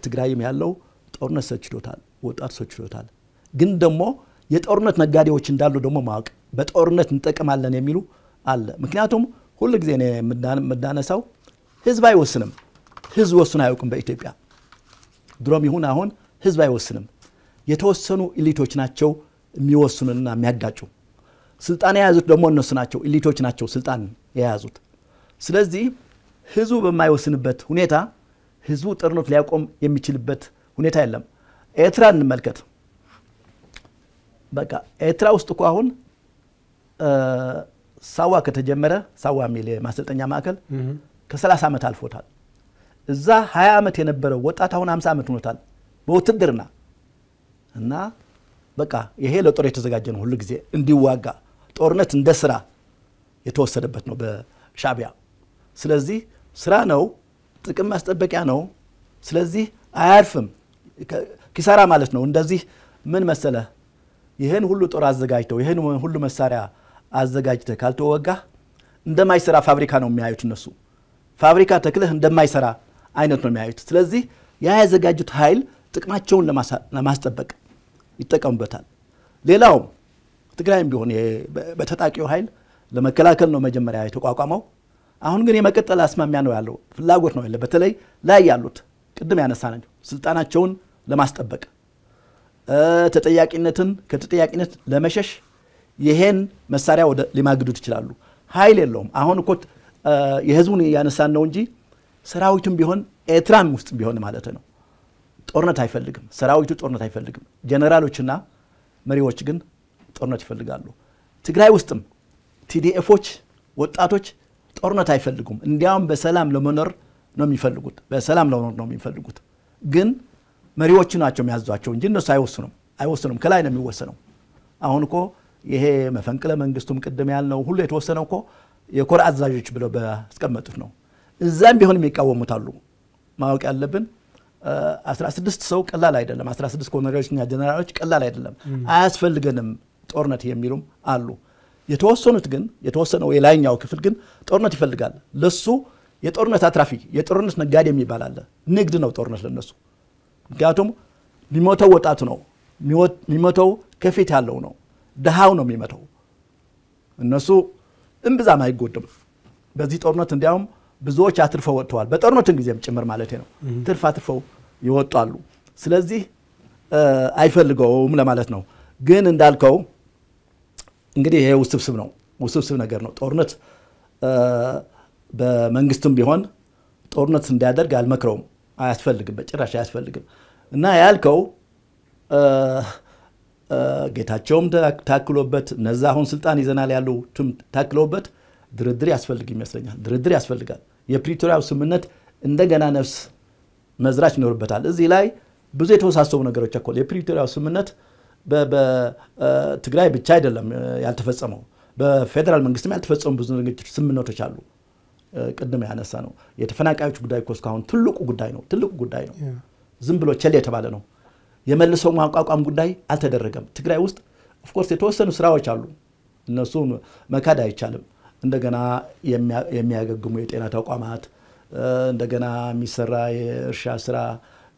ትግራይም ያለው ጦርነት ሰችቶታል ወጣት ሰችቶታል ግን ደግሞ የጦርነት ነጋዴዎች እንዳሉ ደግሞ ማወቅ በጦርነት እንጠቀማለን የሚሉ አለ ምክንያቱም ሁሉ ጊዜ ነው መዳነሳው ህዝብ አይወስንም ህዝብ ወስኖ አያውቅም በኢትዮጵያ ድሮም ይሁን አሁን ህዝብ አይወስንም የተወሰኑ ኢሊቶች ናቸው የሚወስኑና የሚያጋጩ ስልጣን የያዙት ደግሞ እነሱ ናቸው ኢሊቶች ናቸው ስልጣን የያዙት ስለዚህ ህዝቡ በማይወስንበት ሁኔታ ህዝቡ ጦርነት ሊያቆም የሚችልበት ሁኔታ የለም ኤርትራ እንመልከት በቃ ኤርትራ ውስጥ እኮ አሁን ሳዋ ከተጀመረ ሳዋ ሚል ማሰልጠኛ ማዕከል ከ30 አመት አልፎታል እዛ 20 አመት የነበረው ወጣት አሁን 50 አመት ሆኖታል በውትድርና እና በቃ ይሄ ለጦር የተዘጋጀ ነው ሁሉ ጊዜ እንዲዋጋ ጦርነት እንደ ስራ የተወሰደበት ነው በሻቢያ ስለዚህ ስራ ነው ጥቅም ማስጠበቂያ ነው ስለዚህ አያርፍም ኪሳራ ማለት ነው እንደዚህ ምን መሰለ ይሄን ሁሉ ጦር አዘጋጅተው ይሄን ሁሉ መሳሪያ አዘጋጅተው ካልተወጋ እንደማይሰራ ፋብሪካ ነው የሚያዩት እነሱ ፋብሪካ ተክለህ እንደማይሰራ አይነት ነው የሚያዩት ስለዚህ ያ ያዘጋጁት ኃይል ጥቅማቸውን ለማስጠበቅ ይጠቀሙበታል ሌላው ትግራይም ቢሆን በተጣቂው ኃይል ለመከላከል ነው መጀመሪያ የተቋቋመው አሁን ግን የመቀጠል አስማሚያ ነው ያለው ፍላጎት ነው ያለው በተለይ ላይ ያሉት ቅድም ያነሳናቸው ስልጣናቸውን ለማስጠበቅ ተጠያቂነትን ከተጠያቂነት ለመሸሽ ይሄን መሳሪያ ወደ ሊማግዱት ይችላሉ ኃይል የለውም አሁን እኮ የህዝቡን ያነሳን ነው እንጂ ሰራዊቱም ቢሆን ኤርትራም ውስጥ ቢሆን ማለት ነው ጦርነት አይፈልግም ሰራዊቱ ጦርነት አይፈልግም ጀነራሎችና መሪዎች ግን ጦርነት ይፈልጋሉ ትግራይ ውስጥም ቲዲኤፎች ወጣቶች ጦርነት አይፈልጉም እንዲያውም በሰላም ለመኖር ነው የሚፈልጉት በሰላም ለመኖር ነው የሚፈልጉት ግን መሪዎች ናቸው የሚያዟቸው እንጂ እነሱ አይወስኑም ከላይ ነው የሚወሰነው አሁን እኮ ይሄ መፈንቅለ መንግስቱም ቅድም ያልነው ሁሉ የተወሰነው እኮ የኮር አዛዦች ብለው በአስቀመጡት ነው እዛም ቢሆን የሚቃወሙታሉ ማወቅ ያለብን 16 ሰው ቀላል አይደለም 16 ኮሎኔሎችና ጀነራሎች ቀላል አይደለም አያስፈልገንም ጦርነት የሚሉም አሉ የተወሰኑት ግን የተወሰነው የላይኛው ክፍል ግን ጦርነት ይፈልጋል ለሱ የጦርነት አትራፊ የጦርነት ነጋዴ የሚባል አለ ንግድ ነው ጦርነት ለነሱ ምክንያቱም የሚሞተው ወጣቱ ነው የሚሞተው ከፊት ያለው ነው ደሃው ነው የሚመተው እነሱ እንብዛም አይጎድም በዚህ ጦርነት እንዲያውም ብዙዎች አትርፈው ወጥተዋል በጦርነቱን ጊዜም ጭምር ማለት ነው ትርፍ አትርፈው ይወጣሉ ስለዚህ አይፈልገውም ለማለት ነው ግን እንዳልከው እንግዲህ ይሄ ውስብስብ ነገር ነው ጦርነት በመንግስትም ቢሆን ጦርነት እንዲያደርግ አልመክረውም አያስፈልግም በጭራሽ አያስፈልግም እና ያልከው ጌታቸውም ታክሎበት ነዛ አሁን ስልጣን ይዘናል ያለው ታክሎበት ድርድር ያስፈልጋል የፕሪቶሪያው ስምምነት እንደገና ነፍስ መዝራች ይኖርበታል እዚህ ላይ ብዙ የተወሳሰቡ ነገሮች አኮል የፕሪቶሪያው ስምምነት በትግራይ ብቻ አይደለም ያልተፈጸመው በፌደራል መንግስትም ያልተፈጸሙ ብዙ ነገሮች ስምምነቶች አሉ ቅድም ያነሳ ነው የተፈናቃዮች ጉዳይ ኮስካውን ትልቁ ጉዳይ ነው ዝም ብሎ ቸል የተባለ ነው የመልሰው ማቋቋም ጉዳይ አልተደረገም ትግራይ ውስጥ ኦፍ ኮርስ የተወሰኑ ስራዎች አሉ እነሱ መካድ አይቻልም እንደገና የሚያገግሙ የጤና ተቋማት እንደገና የሚሰራ የእርሻ ስራ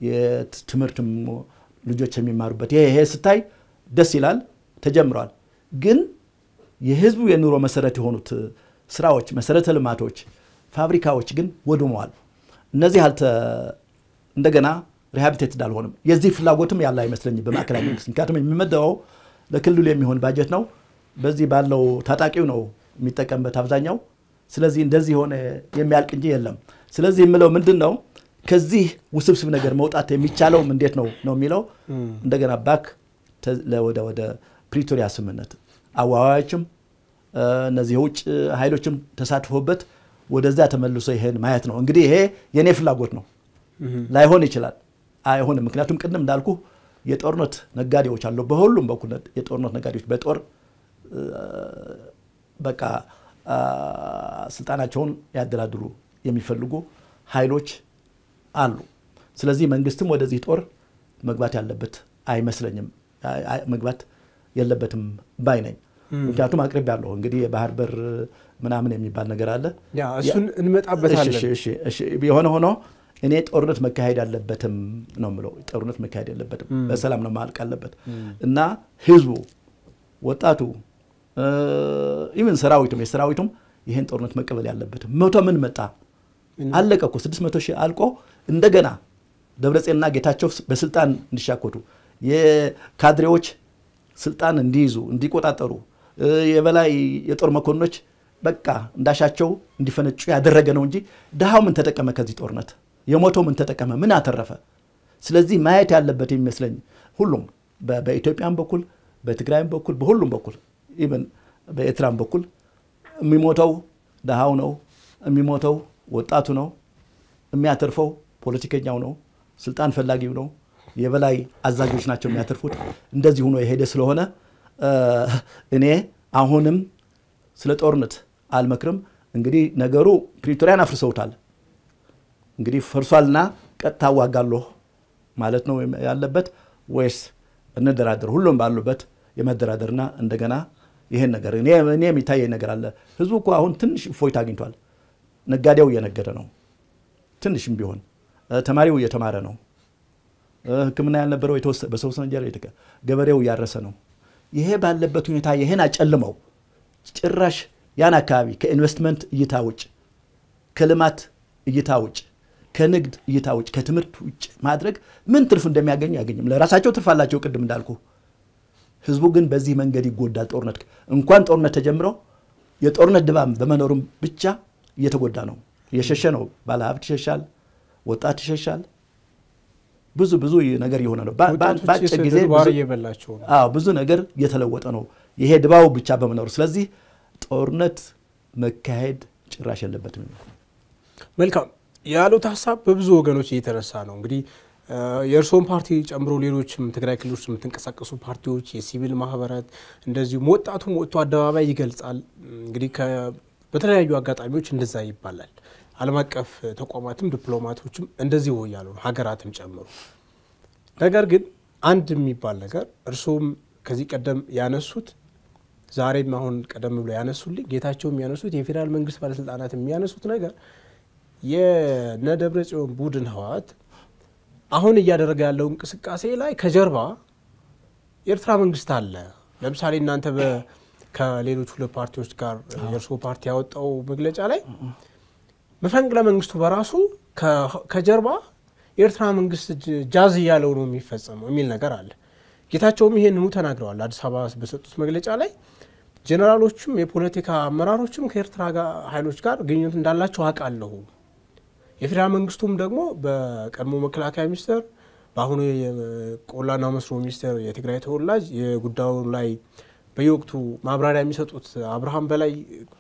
የትምህርት ልጆች የሚማሩበት ይሄ ስታይ ደስ ይላል ተጀምሯል ግን የህዝቡ የኑሮ መሰረት የሆኑት ስራዎች መሰረተ ልማቶች ፋብሪካዎች ግን ወድመዋል እነዚህ እንደገና ሪሃቢሊቴትድ አልሆነም የዚህ ፍላጎትም ያለ አይመስለኝም በማከላከያ መንግስት ምክንያቱም የሚመደበው ለክልሉ የሚሆን ባጀት ነው በዚህ ባለው ታጣቂው ነው የሚጠቀምበት አብዛኛው ስለዚህ እንደዚህ ሆነ የሚያልቅ እንጂ የለም ስለዚህ የምለው ምንድነው ከዚህ ውስብስብ ነገር መውጣት የሚቻለው እንዴት ነው የሚለው እንደገና ባክ ወደ ፕሪቶሪያ ስምምነት አዋዋዮችም እነዚህ ውጭ ኃይሎችም ተሳትፎበት ወደዛ ተመልሶ ይሄን ማየት ነው እንግዲህ ይሄ የኔ ፍላጎት ነው ላይሆን ይችላል አይሆንም ምክንያቱም ቅድም እንዳልኩ የጦርነት ነጋዴዎች አሉ በሁሉም በኩል የጦርነት ነጋዴዎች በጦር በቃ ስልጣናቸውን ያደላድሉ የሚፈልጉ ኃይሎች አሉ ስለዚህ መንግስትም ወደዚህ ጦር መግባት ያለበት አይመስለኝም መግባት የለበትም ባይነኝ ምክንያቱም አቅርብ ያለው እንግዲህ የባህር በር ምናምን የሚባል ነገር አለ ያ እሱን እንመጣበታለን እሺ ሆኖ እኔ ጦርነት መካሄድ ያለበትም ነው ምለው ጦርነት መካሄድ ያለበትም በሰላም ነው ማልቅ ያለበት እና ህዝቡ ወጣቱ ኢቭን ሰራዊቱም ይሄን ጦርነት መቀበል ያለበት መቶ ምን መጣ አለቀኩ 600,000 አልቆ እንደገና ደብረጽዮንና ጌታቸው በስልጣን እንዲሻኮቱ የካድሬዎች ስልጣን እንዲይዙ እንዲቆጣጠሩ የበላይ የጦር መኮንኖች በቃ እንዳሻቸው እንዲፈነጩ ያደረገ ነው እንጂ ደሃው ምን ተጠቀመ ከዚህ ጦርነት የሞተው ምን ተጠቀመ ምን አተረፈ ስለዚህ ማየት ያለበት ይመስለኝ ሁሉም በኢትዮጵያም በኩል በትግራይም በኩል በሁሉም በኩል ኢቭን በኤርትራም በኩል የሚሞተው ደሃው ነው የሚሞተው ወጣቱ ነው የሚያተርፈው ፖለቲከኛው ነው ስልጣን ፈላጊው ነው የበላይ አዛዦች ናቸው የሚያተርፉት እንደዚህ ሆኖ የሄደ ስለሆነ እኔ አሁንም ስለ ጦርነት አልመክርም እንግዲህ ነገሩ ፕሪቶሪያን አፍርሰውታል እንግዲህ ፈርሷልና ቀጥታ ዋጋለሁ ማለት ነው ያለበት ወይስ እንደራደር ሁሉም ባሉበት የመደራደርና እንደገና ይሄን ነገር እኔ የሚታየኝ ነገር አለ ህዝቡ እኮ አሁን ትንሽ እፎይታ አግኝቷል ነጋዴው እየነገደ ነው ትንሽም ቢሆን ተማሪው እየተማረ ነው ህክምና ያልነበረው በሰው ሰንጀር ገበሬው ያረሰ ነው ይሄ ባለበት ሁኔታ ይሄን አጨልመው ጭራሽ ያን አካባቢ ከኢንቨስትመንት እይታ ውጭ ከልማት እይታ ውጭ ከንግድ እይታ ውጭ ከትምህርት ውጭ ማድረግ ምን ትርፍ እንደሚያገኙ ያገኝም ለራሳቸው ትርፍ አላቸው ቅድም እንዳልኩ ህዝቡ ግን በዚህ መንገድ ይጎዳል ጦርነት እንኳን ጦርነት ተጀምሮ የጦርነት ድባም በመኖሩም ብቻ እየተጎዳ ነው እየሸሸ ነው ባለሀብት ይሸሻል ወጣት ይሸሻል ብዙ ነገር የሆነ ነው ባጭ ጊዜ ብዙ ነገር እየተለወጠ ነው ይሄ ድባው ብቻ በመኖሩ ስለዚህ ጦርነት መካሄድ ጭራሽ የለበትም መልካም ያሉት ሐሳብ በብዙ ወገኖች እየተነሳ ነው እንግዲህ የእርሶን ፓርቲ ጨምሮ ሌሎችም ትግራይ ክልል ውስጥ የምትንቀሳቀሱ ፓርቲዎች የሲቪል ማህበራት እንደዚሁ ወጣቱም ወጥቶ አደባባይ ይገልጻል እንግዲህ በተለያዩ አጋጣሚዎች እንደዛ ይባላል ዓለም አቀፍ ተቋማትም ዲፕሎማቶችም እንደዚህ ወያሉ ሀገራትም ጨምሮ ነገር ግን አንድ የሚባል ነገር እርሶም ከዚህ ቀደም ያነሱት ዛሬም አሁን ቀደም ብሎ ያነሱልኝ ጌታቸውም ያነሱት የፌደራል መንግስት ባለስልጣናት የሚያነሱት ነገር የነደብረጽዮን ቡድን ህወሓት አሁን እያደረገ ያለው እንቅስቃሴ ላይ ከጀርባ ኤርትራ መንግስት አለ ለምሳሌ እናንተ ከሌሎች ሁለት ፓርቲዎች ጋር የእርሶ ፓርቲ ያወጣው መግለጫ ላይ መፈንቅለ መንግስቱ በራሱ ከጀርባ ኤርትራ መንግስት ጃዝ ያለው ነው የሚፈጸመው የሚል ነገር አለ ጌታቸውም ይሄንኑ ተናግረዋል አዲስ አበባ በሰጡት መግለጫ ላይ ጀነራሎችም የፖለቲካ አመራሮችም ከኤርትራ ኃይሎች ጋር ግንኙነት እንዳላቸው አቃለሁ የፌደራል መንግስቱም ደግሞ በቀድሞ መከላከያ ሚኒስትር በአሁኑ የቆላና መስኖ ሚኒስትር የትግራይ ተወላጅ የጉዳዩ ላይ በየወቅቱ ማብራሪያ የሚሰጡት አብርሃም በላይ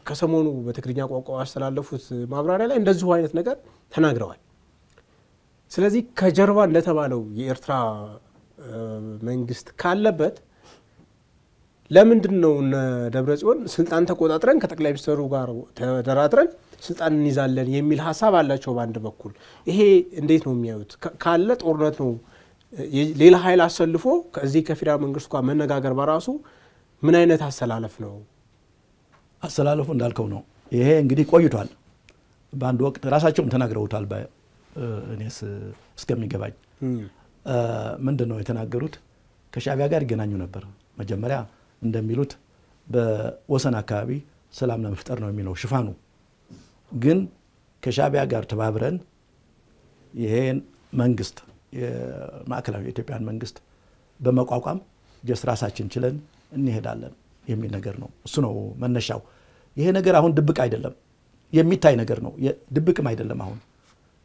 ከሰሞኑ በትግርኛ ቋንቋ ያስተላለፉት ማብራሪያ ላይ እንደዚህ አይነት ነገር ተናግረዋል ስለዚህ ከጀርባ እንደተባለው የኤርትራ መንግስት ካለበት ለምንድነው ደብረጽዮን ስልጣን ተቆጣጥረን ከጠቅላይ ሚኒስትሩ ጋር ተደራድረን ስልጣን እንይዛለን የሚል ሐሳብ አላቸው በአንድ በኩል ይሄ እንዴት ነው የሚያዩት ካለ ጦርነት ነው ሌላ ኃይል አሰልፎ ከዚህ ከፌደራል መንግስቱ ጋር መነጋገር በራሱ ምን አይነት አሰላለፍ ነው አሰላለፉ እንዳልከው ነው ይሄ እንግዲህ ቆይቷል በአንድ ወቅት ራሳቸውም ተናግረውታል እኔስ እስከሚገባኝ ምንድነው የተናገሩት ከሻዕቢያ ጋር ይገናኙ ነበር መጀመሪያ እንደሚሉት በወሰን አካባቢ ሰላም ለመፍጠር ነው የሚለው ሽፋኑ ግን ከሻዕቢያ ጋር ተባብረን ይሄን መንግስት የማዕከላዊ የኢትዮጵያን መንግስት በመቋቋም ራሳችን ችለን እንሄዳለን የሚል ነገር ነው እሱ ነው መነሻው ይሄ ነገር አሁን ድብቅ አይደለም የሚታይ ነገር ነው ድብቅም አይደለም አሁን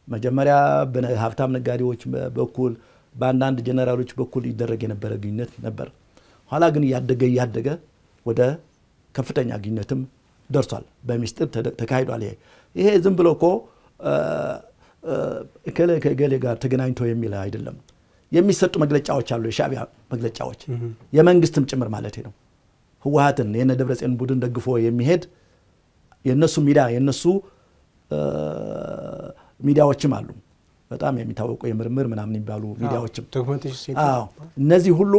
መጀመሪያ በሀብታም ነጋዴዎች በኩል በአንዳንድ ጀነራሎች በኩል ይደረግ የነበረ ግንኙነት ነበር ኋላ ግን ያደገ ወደ ከፍተኛ ግንኙነትም ደርሷል በሚስጥር ተካሂዷል ይሄ ዝም ብሎ እኮ ከገሌ ጋር ተገናኝቶ የሚል አይደለም የሚሰጡ መግለጫዎች አሉ የሻዕቢያ መግለጫዎች የመንግስትም ጭምር ማለት ነው ህወሓትን የነ ደብረጽዮን ቡድን ደግፎ የሚሄድ የነሱ ሚዲያዎችም አሉ በጣም የሚታወቁ የምርምር ምናምን ይባሉ ሚዲያዎችም እነዚህ ሁሉ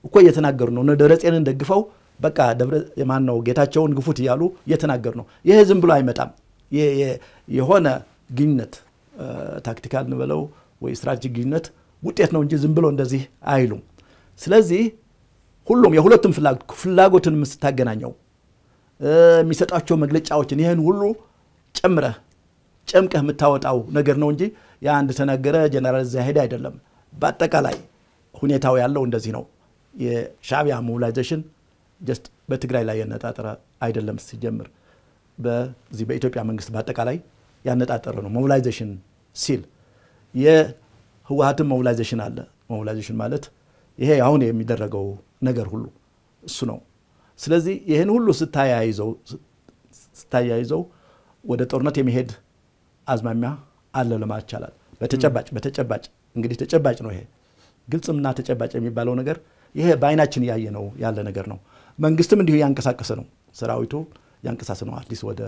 እኮ እየተናገሩ ነው ደብረጽዮንን ደግፈው በቃ ማን ነው ጌታቸውን ግፉት ይያሉ እየተናገሩ ነው ይሄ ዝም ብሎ አይመጣም የሆነ ግንኙነት ታክቲካል ነው ወይ ስትራቴጂክ ግንኙነት ውጤት ነው እንጂ ዝም ብሎ እንደዚህ አይሉም ስለዚህ ሁሉም የሁለቱም ፍላጎትን መስታገናኘው የሚሰጣቸው መግለጫዎችን ይሄን ሁሉ ጨምቀህ የምታወጣው ነገር ነው እንጂ ያ አንድ ተናገረ ጀነራል ዛሄድ አይደለም በአጠቃላይ ሁኔታው ያለው እንደዚህ ነው የሻዕቢያ ሞቢላይዜሽን ጀስት በትግራይ ላይ ያነጣጠረ አይደለም ሲጀምር በዚህ በኢትዮጵያ መንግስት በአጠቃላይ ያነጣጠረ ነው ሞቢላይዜሽን ሲል የህወሓትም ሞቢላይዜሽን አለ ሞቢላይዜሽን ማለት ይሄ አሁን የሚደረገው ነገር ሁሉ እሱ ነው ስለዚህ ይሄን ሁሉ ስታያይዘው ወደ ጦርነት የሚሄድ አዝማሚያ አለ ለማለት ይቻላል በተጨባጭ እንግዲህ ተጨባጭ ነው ይሄ ግልጽምና ተጨባጭ የሚባለው ነገር ይሄ በአይናችን ያየነው ያለ ነገር ነው መንግስትም እንዲሁ ያንቀሳቀሰ ነው ሰራዊቱ ያንቀሳቀሰ ነው አዲስ ወደ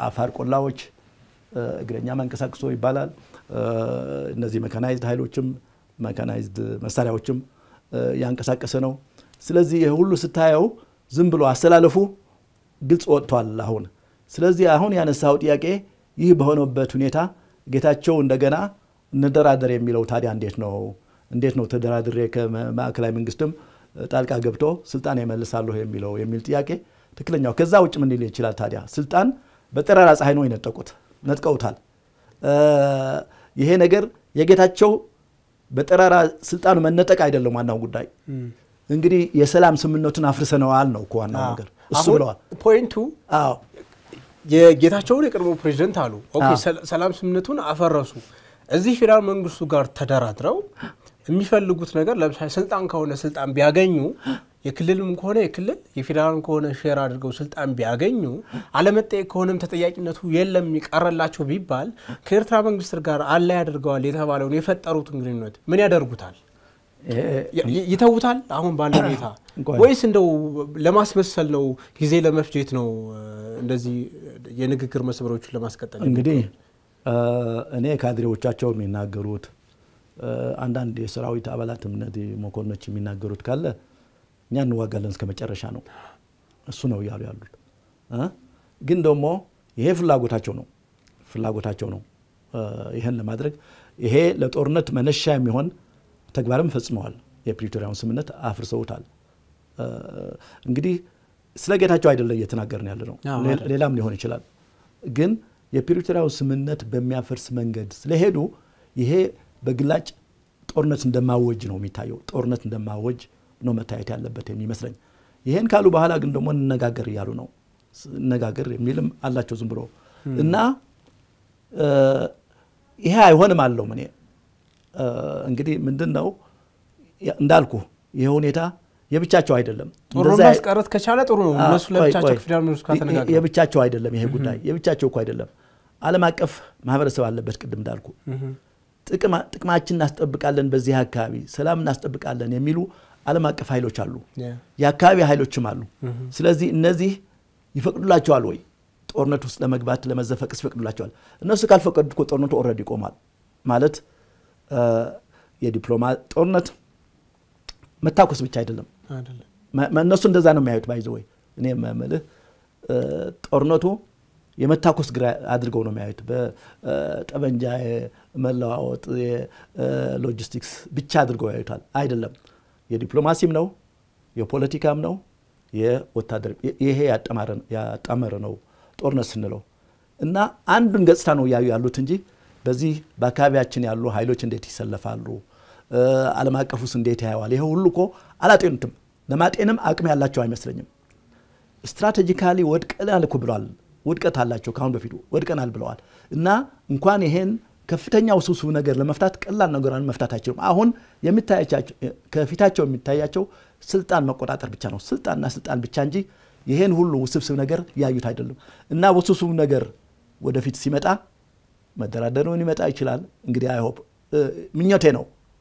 አፋር ቆላዎች እግረኛ መንቀሳቀሶ ይባላል እነዚህ መካናይዝድ ኃይሎችም ሜካናይዝድ መሳሪያዎችም ያንቀሳቀሰ ነው ስለዚህ ይሄ ሁሉ ስታየው ዝም ብሎ አስተላለፉ ግልጽ ወጥቷል አሁን ስለዚህ አሁን ያነሳው ጥያቄ ይህ በሆነበት ሁኔታ ጌታቸው እንደገና እንደራደር የሚለው ታዲያ እንዴት ነው ተደራድሬ ከማዕከላዊ መንግስትም ጣልቃ ገብቶ ስልጣን ይመልሳሉ የሚል ጥያቄ ትክክለኛው ከዛ ውጭ ምን ሊል ይችላል ታዲያ ስልጣን በጠራራ ፀሐይ ነው ነጥቀውታል ይሄ ነገር የጌታቸው በጠራራ ስልጣኑ መነጠቅ አይደለም ዋናው ጉዳይ እንግዲህ የሰላም ስምምነቱን አፍርሰናል ነው ዋናው ነገር እሱ ብለዋል ፖይንቱ የጌታቸውን የቀድሞ ፕሬዝዳንት አሉ ኦኬ ሰላም ስምምነቱን አፈረሱ እዚህ ፌደራል መንግስቱ ጋር ተደራድረው የሚፈልጉት ነገር ለምሳሌ ስልጣን ከሆነ ስልጣን ቢያገኙ የክልልም ከሆነ የክልል የፌደራልም ከሆነ ሼር አድርገው ስልጣን ቢያገኙ አለመጠየቅ ከሆነም ተጠያቂነቱ የለም ይቀርላቸው ቢባል ከኤርትራ መንግስት ጋር አለ ያደርገዋል የተባለውን የፈጠሩት ግንኙነት ምን ያደርጉታል ይተውታል አሁን ባለው ሁኔታ ወይስ እንደው ለማስመሰል ነው ጊዜ ለመፍጀት ነው እንደዚህ የንግግር መስመሮችን ለማስቀጠል እንግዲህ እኔ ካድሬዎቻቸው የሚናገሩት አንዳንድ የሰራዊት አባላትም እነዚህ መኮንኖች የሚናገሩት ካለ እኛ እንዋጋለን እስከ መጨረሻ ነው እሱ ነው ያሉት ግን ደግሞ ይሄ ፍላጎታቸው ነው ይሄን ለማድረግ ይሄ ለጦርነት መነሻ የሚሆን ተግባርም ፈጽመዋል የፕሪቶሪያውን ስምምነት አፍርሰውታል እንግዲህ ስለ ጌታቸው አይደለም እየተናገርን ያለ ነው ሌላም ሊሆን ይችላል ግን የፕሪቶሪያው ስምምነት በሚያፈርስ መንገድ ስለሄዱ ይሄ በግላጭ ጦርነት እንደማወጅ ነው የሚታየው ጦርነት እንደማወጅ ነው መታየት ያለበት የሚመስለኝ ይሄን ካሉ በኋላ ግን ደግሞ እንነጋገር ያሉ ነው እንነጋገር የሚልም አላቸው ዝም ብሎ እና ይሄ አይሆንም አለው ምን እንግዲህ ምንድነው እንዳልኩ ይሄ ሁኔታ የብቻቸው አይደለም ጦርነት ማስቀረት ከቻለ ጥሩ ነው እነሱ ለብቻቸው ከፌደራል መንግስቱ ጋር ተነጋግረው የብቻቸው አይደለም ይሄ ጉዳይ የብቻቸው እኮ አይደለም ዓለም አቀፍ ማህበረሰብ አለበት ቅድም እንዳልኩ ጥቅማችን እናስጠብቃለን በዚህ አካባቢ ሰላም እናስጠብቃለን የሚሉ ዓለም አቀፍ ኃይሎች አሉ የአካባቢ ኃይሎችም አሉ ስለዚህ እነዚህ ይፈቅዱላቸዋል ወይ ጦርነት ውስጥ ለመግባት ለመዘፈቅስ ይፈቅዱላቸዋል እነሱ ካልፈቀዱት እኮ ጦርነቱ ኦሬዲ ቆሟል ማለት የዲፕሎማሲ ጦርነት መታኮስ ብቻ አይደለም እነሱ እንደዛ ነው የሚያዩት ባይዘው ወይ እኔ ማለት ጦርነቱ የመታኮስ ግራ አድርገው ነው የሚያዩት በጠበንጃ መለዋወጥ የሎጂስቲክስ ብቻ አድርገው ያዩታል አይደለም የዲፕሎማሲም ነው የፖለቲካም ነው የወታደር ይሄ ያጣመረ ነው ጦርነት ስንለው እና አንዱን ገጽታ ነው ያሉት እንጂ በዚህ በአካባቢያችን ያሉ ኃይሎች እንዴት ይሰለፋሉ ዓለም አቀፉስ እንዴት ያያዋል ይሄ ሁሉ እኮ አላጤኑትም ለማጤንም አቅም ያላቸው አይመስለኝም ስትራቴጂካሊ ወድቀናል እኮ ብለዋል ወድቀት አላቸው ካሁን በፊቱ ወድቀናል ብለዋል እና እንኳን ይሄን ከፍተኛው ውስብስብ ነገር ለመፍታት ቀላል ነገርን መፍታት አይችሉም አሁን የሚታያቸው ከፊታቸው የሚታያቸው ስልጣን መቆጣጠር ብቻ ነው ስልጣንና ስልጣን ብቻ እንጂ ይሄን ሁሉ ውስብስብ ነገር ያዩት አይደለም እና ውስብስብ ነገር ወደፊት ሲመጣ መደራደሩን ይመጣ ይችላል እንግዲህ አይ ሆፕ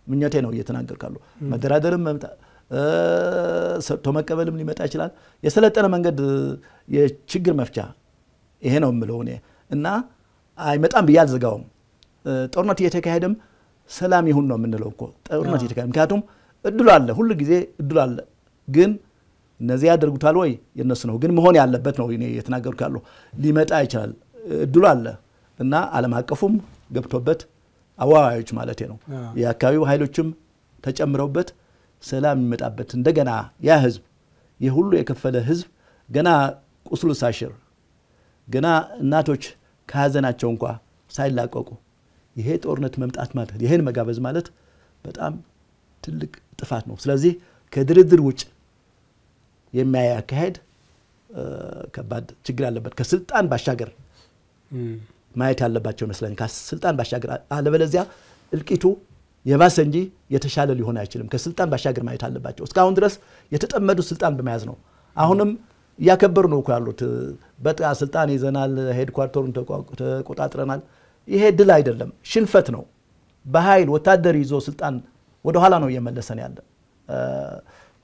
ምኞቴ ነው እየተናገርካሉ መደራደርም ሰጥቶ መቀበልም ሊመጣ ይችላል የሰለጠነ መንገድ የችግር መፍቻ ይሄ ነው የምለው እኔ እና አይመጣም ብዬ አልዘጋውም ጦርነት እየተካሄደም ሰላም ይሁን ነው የምንለው እኮ ጦርነት እየተካሄደ ምክንያቱም እድሉ አለ ሁሉ ጊዜ እድሉ አለ ግን እነዚህ ያደርጉታል ወይ የነሱ ነው ግን መሆን ያለበት ነው እኔ እየተናገርኩ ሊመጣ ይችላል እድሉ አለ እና ዓለም አቀፉም ገብቶበት አዋዋዮች ማለት ነው የአካባቢው ኃይሎችም ተጨምረውበት ሰላም ይመጣበት እንደገና ያ ህዝብ የሁሉ የከፈለ ህዝብ ገና ቁስሉ ሳይሽር ገና እናቶች ከሀዘናቸው እንኳን ሳይላቀቁ ይሄ ጦርነት መምጣት ማለት ይሄን መጋበዝ ማለት በጣም ትልቅ ጥፋት ነው ስለዚህ ከድርድር ውጭ የሚያካሄድ ከባድ ችግር አለበት ከስልጣን ባሻገር ማየት ያለባቸው መስለኝ ከስልጣን ባሻገር አለበለዚያ እልቂቱ የባሰ እንጂ የተሻለ ሊሆን አይችልም ከስልጣን ባሻገር ማየት አለባቸው እስካሁን ድረስ የተጠመዱ ስልጣን በመያዝ ነው አሁንም ያከበሩ ነው እኮ ያሉት በቃ ስልጣን ይዘናል ሄድኳርተሩን ተቆጣጥረናል ይሄ ድል አይደለም ሽንፈት ነው በኃይል ወታደር ይዞ ስልጣን ወደ ኋላ ነው እየመለሰን ያለ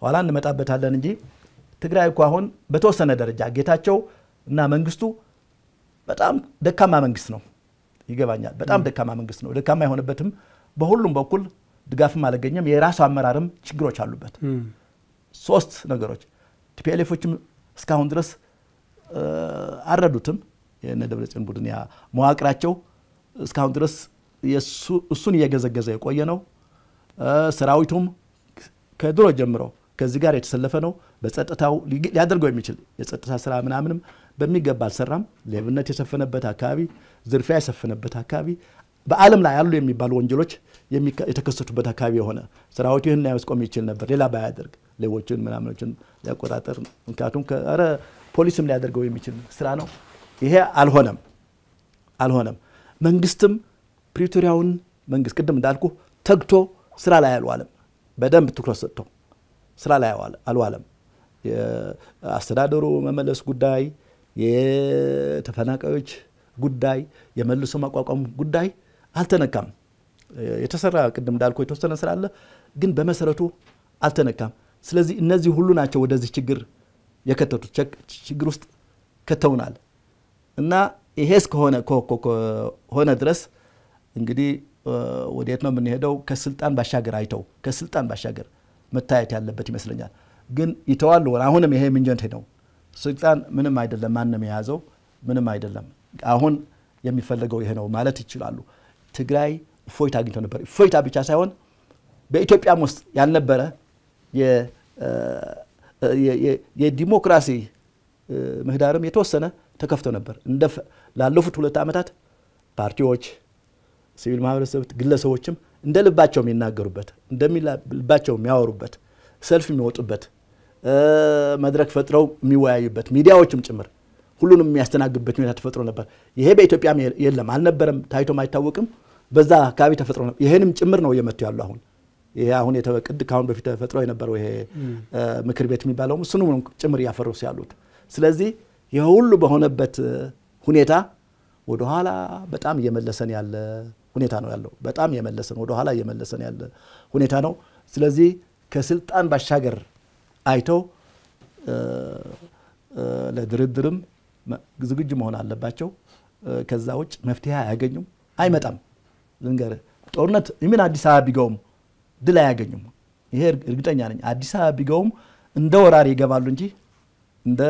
ኋላ እንመጣበታለን እንጂ ትግራይ እኮ አሁን በተወሰነ ደረጃ ጌታቸው እና መንግስቱ በጣም ደካማ መንግስት ነው ይገባኛል በጣም ደካማ መንግስት ነው ደካማ የሆነበትም በሁሉም በኩል ድጋፍም አላገኘም የራሱ አመራርም ችግሮች አሉበት ሶስት ነገሮች ቲፒኤልኤፎችም እስካሁን ድረስ አረዱትም የነ ደብረጽዮን ቡድን ያ መዋቅራቸው እስካሁን ድረስ እሱን እየገዘገዘ የቆየ ነው ሰራዊቱም ከድሮ ጀምሮ ከዚህ ጋር የተሰለፈ ነው በጸጥታው ሊያደርገው የሚችል የጸጥታ ስራ ምናምንም በሚገባ አልሰራም ሌብነት የሰፈነበት አካባቢ ዝርፊያ የሰፈነበት አካባቢ በአለም ላይ ያሉ የሚባሉ ወንጀሎች የተከሰቱበት አካባቢ የሆነ ሰራዊቱ ይሄን ያስቆም ይችል ነበር ሌላ ባያደርግ ሌቦችን ምናምኖችን ያቆጣጠር እንካቱም ከአረ ፖሊስም ሊያደርገው የሚችል ስራ ነው ይሄ አልሆነም መንግስትም ፕሪቶሪያውን መንግስት ቅድም እንዳልኩ ተግቶ ስራ ላይ አልዋለም በደንብ ትኩረት ሰጥቶ ስራ ላይ አልዋለም የአስተዳደሩ መመለስ ጉዳይ የተፈናቃዮች ጉዳይ የመልሶ ማቋቋም ጉዳይ አልተነካም የተሰራ ቅድም እንዳልኩ የተወሰነ ስራ አለ ግን በመሰረቱ አልተነካም ስለዚህ እነዚህ ሁሉ ናቸው ወደዚህ ችግር የከተቱት ችግር ውስጥ ከተውናል እና ይሄስ ሆነ ድረስ እንግዲህ ወዴት ነው የምንሄደው ከስልጣን ባሻገር መታየት ያለበት ይመስለኛል ግን ይተዋል አሁንም ይሄ ምንጀንት ነው ስልጣን ምንም አይደለም ማንንም የያዘው ምንም አይደለም አሁን የሚፈልገው ይሄ ነው ማለት ይችላሉ ትግራይ ፎይታ አግኝቶ ነበር ፎይታ ብቻ ሳይሆን በኢትዮጵያም ውስጥ ያልነበረ የዲሞክራሲ ምህዳርም የተወሰነ ተከፍቶ ነበር ላለፉት 2 አመታት ፓርቲዎች ሲቪል ማህበረሰብ ግለሰቦችም እንደልባቸው የሚናገሩበት እንደሚልባቸው የሚያወሩበት ሰልፍ የሚወጡበት መድረክ ፈጥረው የሚወያዩበት ሚዲያዎችም ጭምር ሁሉንም የሚያስተናግዱበት ሁኔታ ተፈጥሮ ነበር ይሄ በኢትዮጵያም የለም አልነበረም ታይቶም አይታወቅም በዛ አካባቢ ተፈጥሮ ነበር ይሄንም ጭምር ነው የመጡ ያለው አሁን ይሄ አሁን የተወቀድ ካሁን በፊት ተፈጥሮ የነበረው ይሄ ምክር ቤት የሚባለው እሱንም ጭምር ያፈረሱ ያሉት ስለዚህ የሁሉ በሆነበት ሁኔታ ወደ ኋላ በጣም እየመለሰን ያለ ሁኔታ ነው ያለው በጣም እየመለሰን ወደ ኋላ እየመለሰን ያለ ሁኔታ ነው ስለዚህ ከስልጣን ባሻገር አይተው ለድርድርም ዝግጁ መሆን አለባቸው ከዛ ውጭ መፍትሄ አያገኙም አይመጣም ልንገር ጦርነት ይምን አዲስ አበባ ቢገውም ድል አያገኙም ይሄ እርግጠኛ ነኝ አዲስ አበባ ቢገውም እንደ ወራሪ ይገባሉ እንጂ እንደ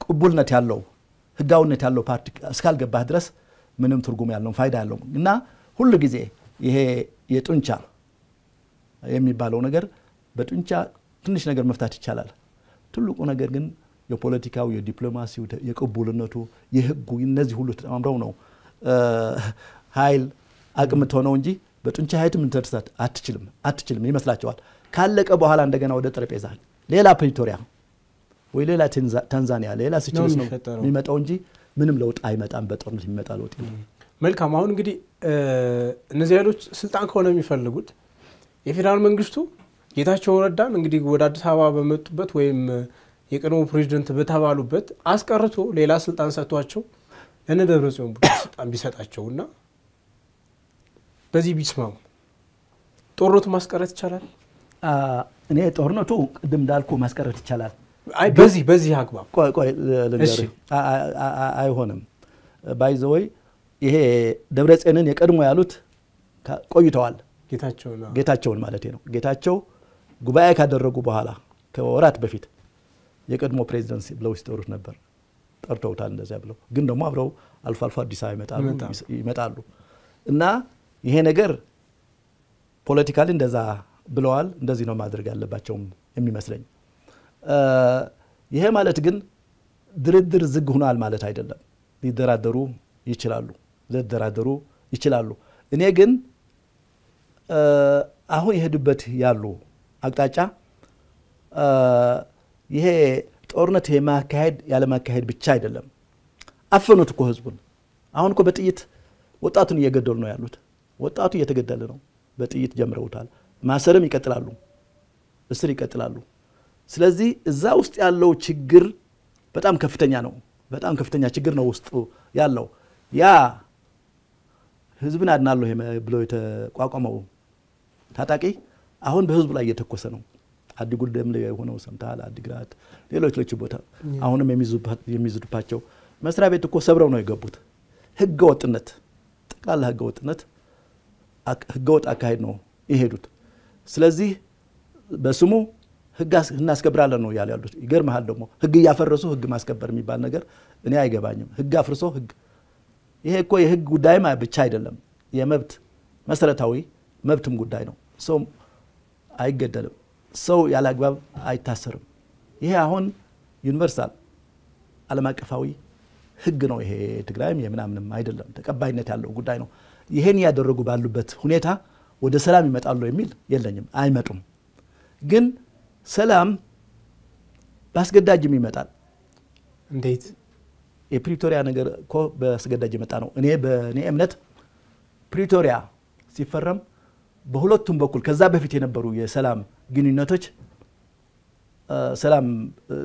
ቅቡልነት ያለው ህጋውነት ያለው ፓርቲ እስካልገባህ ድረስ ምንም ትርጉም ያለው ፋይዳ ያለው እና ሁሉ ጊዜ ይሄ የጡንቻ የሚባለው ነገር በጡንቻ ትንሽ ነገር መፍታት ይቻላል ትልቁ ነገር ግን የፖለቲካው የዲፕሎማሲው የቅቡልነቱ የህጉ እነዚህ ሁሉ ተማምረው ነው ኃይል አቅምቶ ነው እንጂ በጡንቻ ኃይልም እንተርሳት አትችልም ይመስላችኋል ካለቀ በኋላ እንደገና ወደ ጠረጴዛ ሌላ ፕሪቶሪያ ወይ ሌላ ታንዛኒያ ሌላ ሲቹዌሽን ነው የሚመጣው እንጂ ምንም ለውጥ አይመጣም በጦርነት የሚመጣ ለውጥ ነው መልካም አሁን እንግዲህ እነዚህ ኃይሎች ስልጣን ከሆነ የሚፈልጉት የፌደራል መንግስቱ ጌታቸው ረዳን እንግዲህ ወደ አዲስ አበባ በመጡበት ወይም የቀድሞ ፕሬዝዳንት በተባሉበት አስቀርቶ ሌላ ስልጣን ሰጥቷቸው ለነ ደብረጽዮን ቡድን ስልጣን ቢሰጣቸውና በዚህ ቢስማሙ ጦርነቱ ማስቀረት ይቻላል እኔ ጦርነቱ ቅድም እንዳልኩ ማስቀረት ይቻላል አይ በዚህ አግባብ ቆይ ለነገር አይሆንም ባይዘወይ ይሄ ደብረጽዮንን የቀድሞ ያሉት ቆይተዋል ጌታቸውን ማለት ነው ጌታቸው ጉባኤ ካደረጉ በኋላ ከወራት በፊት የቀድሞ ፕሬዝዳንት ብለው ሲጠሩት ነበር ጠርተውታል እንደዛ ብለው ግን ደግሞ አብረው አልፋ አዲስ አበባ ይመጣሉ እና ይሄ ነገር ፖለቲካሊ እንደዛ ብለዋል እንደዚህ ነው ማድረግ ያለባቸው የሚመስለኝ ይሄ ማለት ግን ድርድር ዝግ ሆኗል ማለት አይደለም ሊደራደሩ ይችላሉ እኔ ግን አሁን የሄዱበት ያሉ አቅጣጫ ይሄ ጦርነት የማካሄድ ያለ ማካሄድ ብቻ አይደለም አፈኑት እኮ ህዝቡን አሁን እኮ በጥይት ወጣቱን እየገደሉ ነው ያሉት ወጣቱ እየተገደለ ነው በጥይት ጀምረውታል ማሰርም ይቀጥላሉ እስር ይቀጥላሉ ስለዚህ እዛ ውስጥ ያለው ችግር በጣም ከፍተኛ ችግር ነው ውስጡ ያለው ያ ህዝብን አድናለሁ ብሎ የተቋቋመው ታጣቂ አሁን በህዝቡ ላይ እየተኮሰ ነው አዲጉልደም ላይ የሆነው ሰምታል አዲግራት ሌሎች ቦታ አሁንም የሚዝዱባቸው መስሪያ ቤት እኮ ሰብረው ነው የገቡት ህገወጥነት ጠቅላላ ህገወጥ አካሄድ ነው ይሄዱት ስለዚህ በስሙ ህግ እናስከብራለን ነው ያሉት ይገርማል ደግሞ ህግ ያፈረሱ ህግ ማስከበር የሚባል ነገር እኔ አይገባኝም ህግ አፍርሶ ህግ ይሄ እኮ የህግ ጉዳይማ ብቻ አይደለም የመብት መሰረታዊ መብትም ጉዳይ ነው ሰው አይገደልም ሰው ያላግባብ አይታሰርም ይሄ አሁን ዩኒቨርሳል ዓለም አቀፋዊ ህግ ነው ይሄ ትግራይም የምናምንም አይደለም ተቀባይነት ያለው ጉዳይ ነው ይሄን ያደረጉ ባሉበት ሁኔታ ወደ ሰላም ይመጣሉ የሚል የለኝም አይመጡም ግን ሰላም ባስገዳጅም ይመጣል እንዴት የፕሪቶሪያ ነገር እኮ ባስገዳጅ ይመጣ ነው እኔ በእኔ እምነት ፕሪቶሪያ ሲፈረም በሁለቱም በኩል ከዛ በፊት የነበሩ የሰላም ግንኙነቶች ሰላም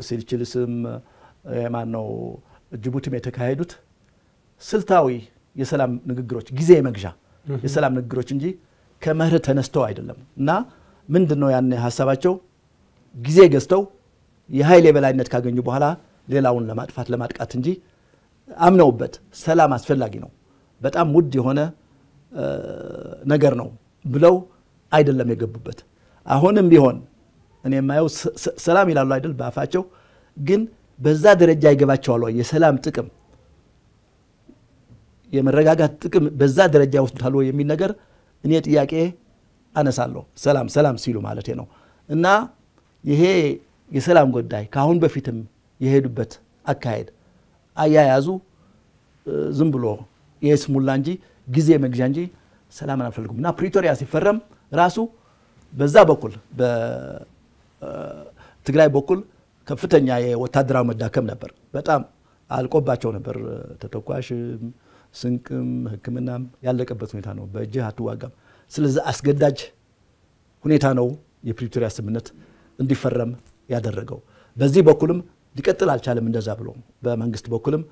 ሲልችልስም ማን ነው ጅቡቲም የተካሄዱት ስልታዊ የሰላም ንግግሮች ጊዜ መግዣ የሰላም ንግግሮች እንጂ ከመህረት ተነስተው አይደለም እና ምንድነው ያን ሐሳባቸው ጊዜ ገዝተው የኃይል የበላይነት ካገኙ በኋላ ሌላውን ለማጥፋት ለማጥቃት እንጂ አምነውበት ሰላም አስፈላጊ ነው በጣም ውድ የሆነ ነገር ነው ብለው አይደለም የገቡበት አሁንም ቢሆን እኔ የማየው ሰላም ይላሉ አይደል ባፋቸው ግን በዛ ደረጃ ይገባቸዋል ወይ የሰላም ጥቅም የመረጋጋት ጥቅም በዛ ደረጃ ወስዱታል ወይ የሚል ነገር እኔ ጥያቄ አነሳለሁ ሰላም ሲሉ ማለት ነው እና ይሄ የሰላም ጉዳይ ካሁን በፊትም የሄዱበት አካሄድ አያያዙ ዝም ብሎ የስሙላ እንጂ ጊዜ መግዣ እንጂ ሰላም አንፈልጉም እና ፕሪቶሪያ ሲፈረም ራሱ በዛ በኩል በትግራይ በኩል ከፍተኛ የወታደራዊ መዳከም ነበር በጣም አልቆባቸው ነበር ተተኳሽ ስንቅም ህክምናም ያለቀበት ሁኔታ ነው በእጅ አትዋጋም ስለዚህ አስገዳጅ ሁኔታ ነው የፕሪቶሪያ ስምምነት እንዲፈረም ያደረገው በዚህ በኩልም ሊቀጥል አልቻለም እንደዛ ብሎ በመንግስት በኩልም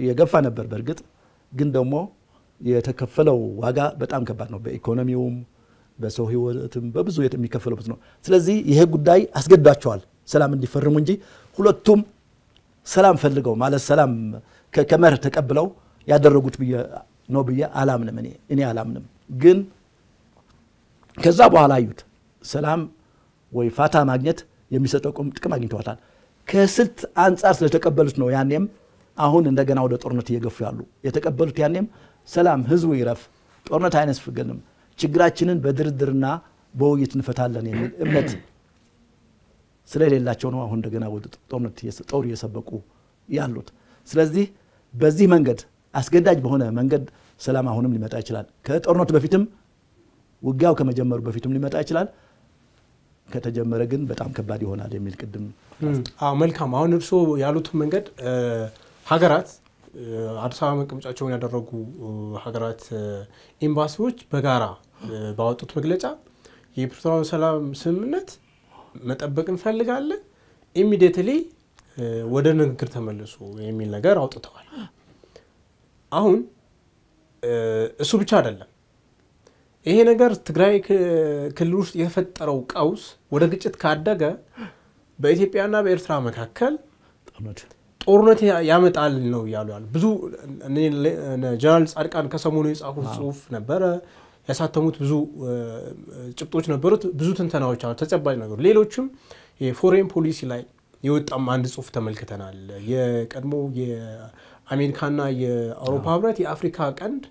የገፋ ነበር በርግጥ ግን ደግሞ የተከፈለው ዋጋ በጣም ከባድ ነው በኢኮኖሚውም በሰው ህይወትም በብዙ የሚከፈለው ነው ስለዚህ ይሄ ጉዳይ አስገዳቸዋል ሰላም እንዲፈርሙ እንጂ ሁለቱም ሰላም ፈልገው ማለት ሰላም ከመር ተቀብለው ያደረጉት ነው ብዬ አላምንም እኔ አላምንም ግን ከዛ በኋላ አዩት ሰላም ወይ ፋታ ማግኘት የሚሰጠው ጥቅም አግኝተዋል ከስልት አንፃር ስለተቀበሉት ነው ያኔም አሁን እንደገና ወደ ጦርነት እየገፉ ያሉ የተቀበሉት ያኔም ሰላም ህዝቡ ይረፍ ጦርነት አይነስፍገንም ችግራችንን በድርድርና በውይይት እንፈታለን የሚል እምነት ስለሌላቸው ነው አሁን እንደገና ወደ ጦርነት ጦር እየሰበቁ ያሉት ስለዚህ በዚህ መንገድ አስገዳጅ በሆነ መንገድ ሰላም አሁንም ሊመጣ ይችላል ከጦርነቱ በፊትም ውጊያው ከመጀመሩ በፊትም ሊመጣ ይችላል ከተጀመረ ግን በጣም ከባድ ይሆናል የሚል ቅድም መልካም አሁን እርሶ ያሉት መንገድ ሀገራት አዲስ አበባ መቀመጫቸውን ያደረጉ ሀገራት ኤምባሲዎች በጋራ ባወጡት መግለጫ የፕሪቶሪያ ሰላም ስምምነት መጠበቅ እንፈልጋለን ኢሚዲየትሊ ወደ ንግግር ተመለሱ የሚል ነገር አውጥተዋል አሁን እሱ ብቻ አይደለም ይሄ ነገር ትግራይ ክልል ውስጥ የተፈጠረው ቀውስ ወደ ግጭት ካደገ በኢትዮጵያና በኤርትራ መካከል ጦርነት ያመጣል ነው ያሉት ብዙ ጀነራል ጻድቃን ከሰሞኑ የጻፉት ጽሁፍ ነበር ያሳተሙት ብዙ ጭብጦች ነበሩት ብዙ ትንተናዎች አሉ ተጨባጭ ነገር ሌሎችም የፎሬን ፖሊሲ ላይ የወጣም አንድ ጽሁፍ ተመልክተናል የቀድሞ የአሜሪካና የአውሮፓ ህብረት የአፍሪካ ቀንድ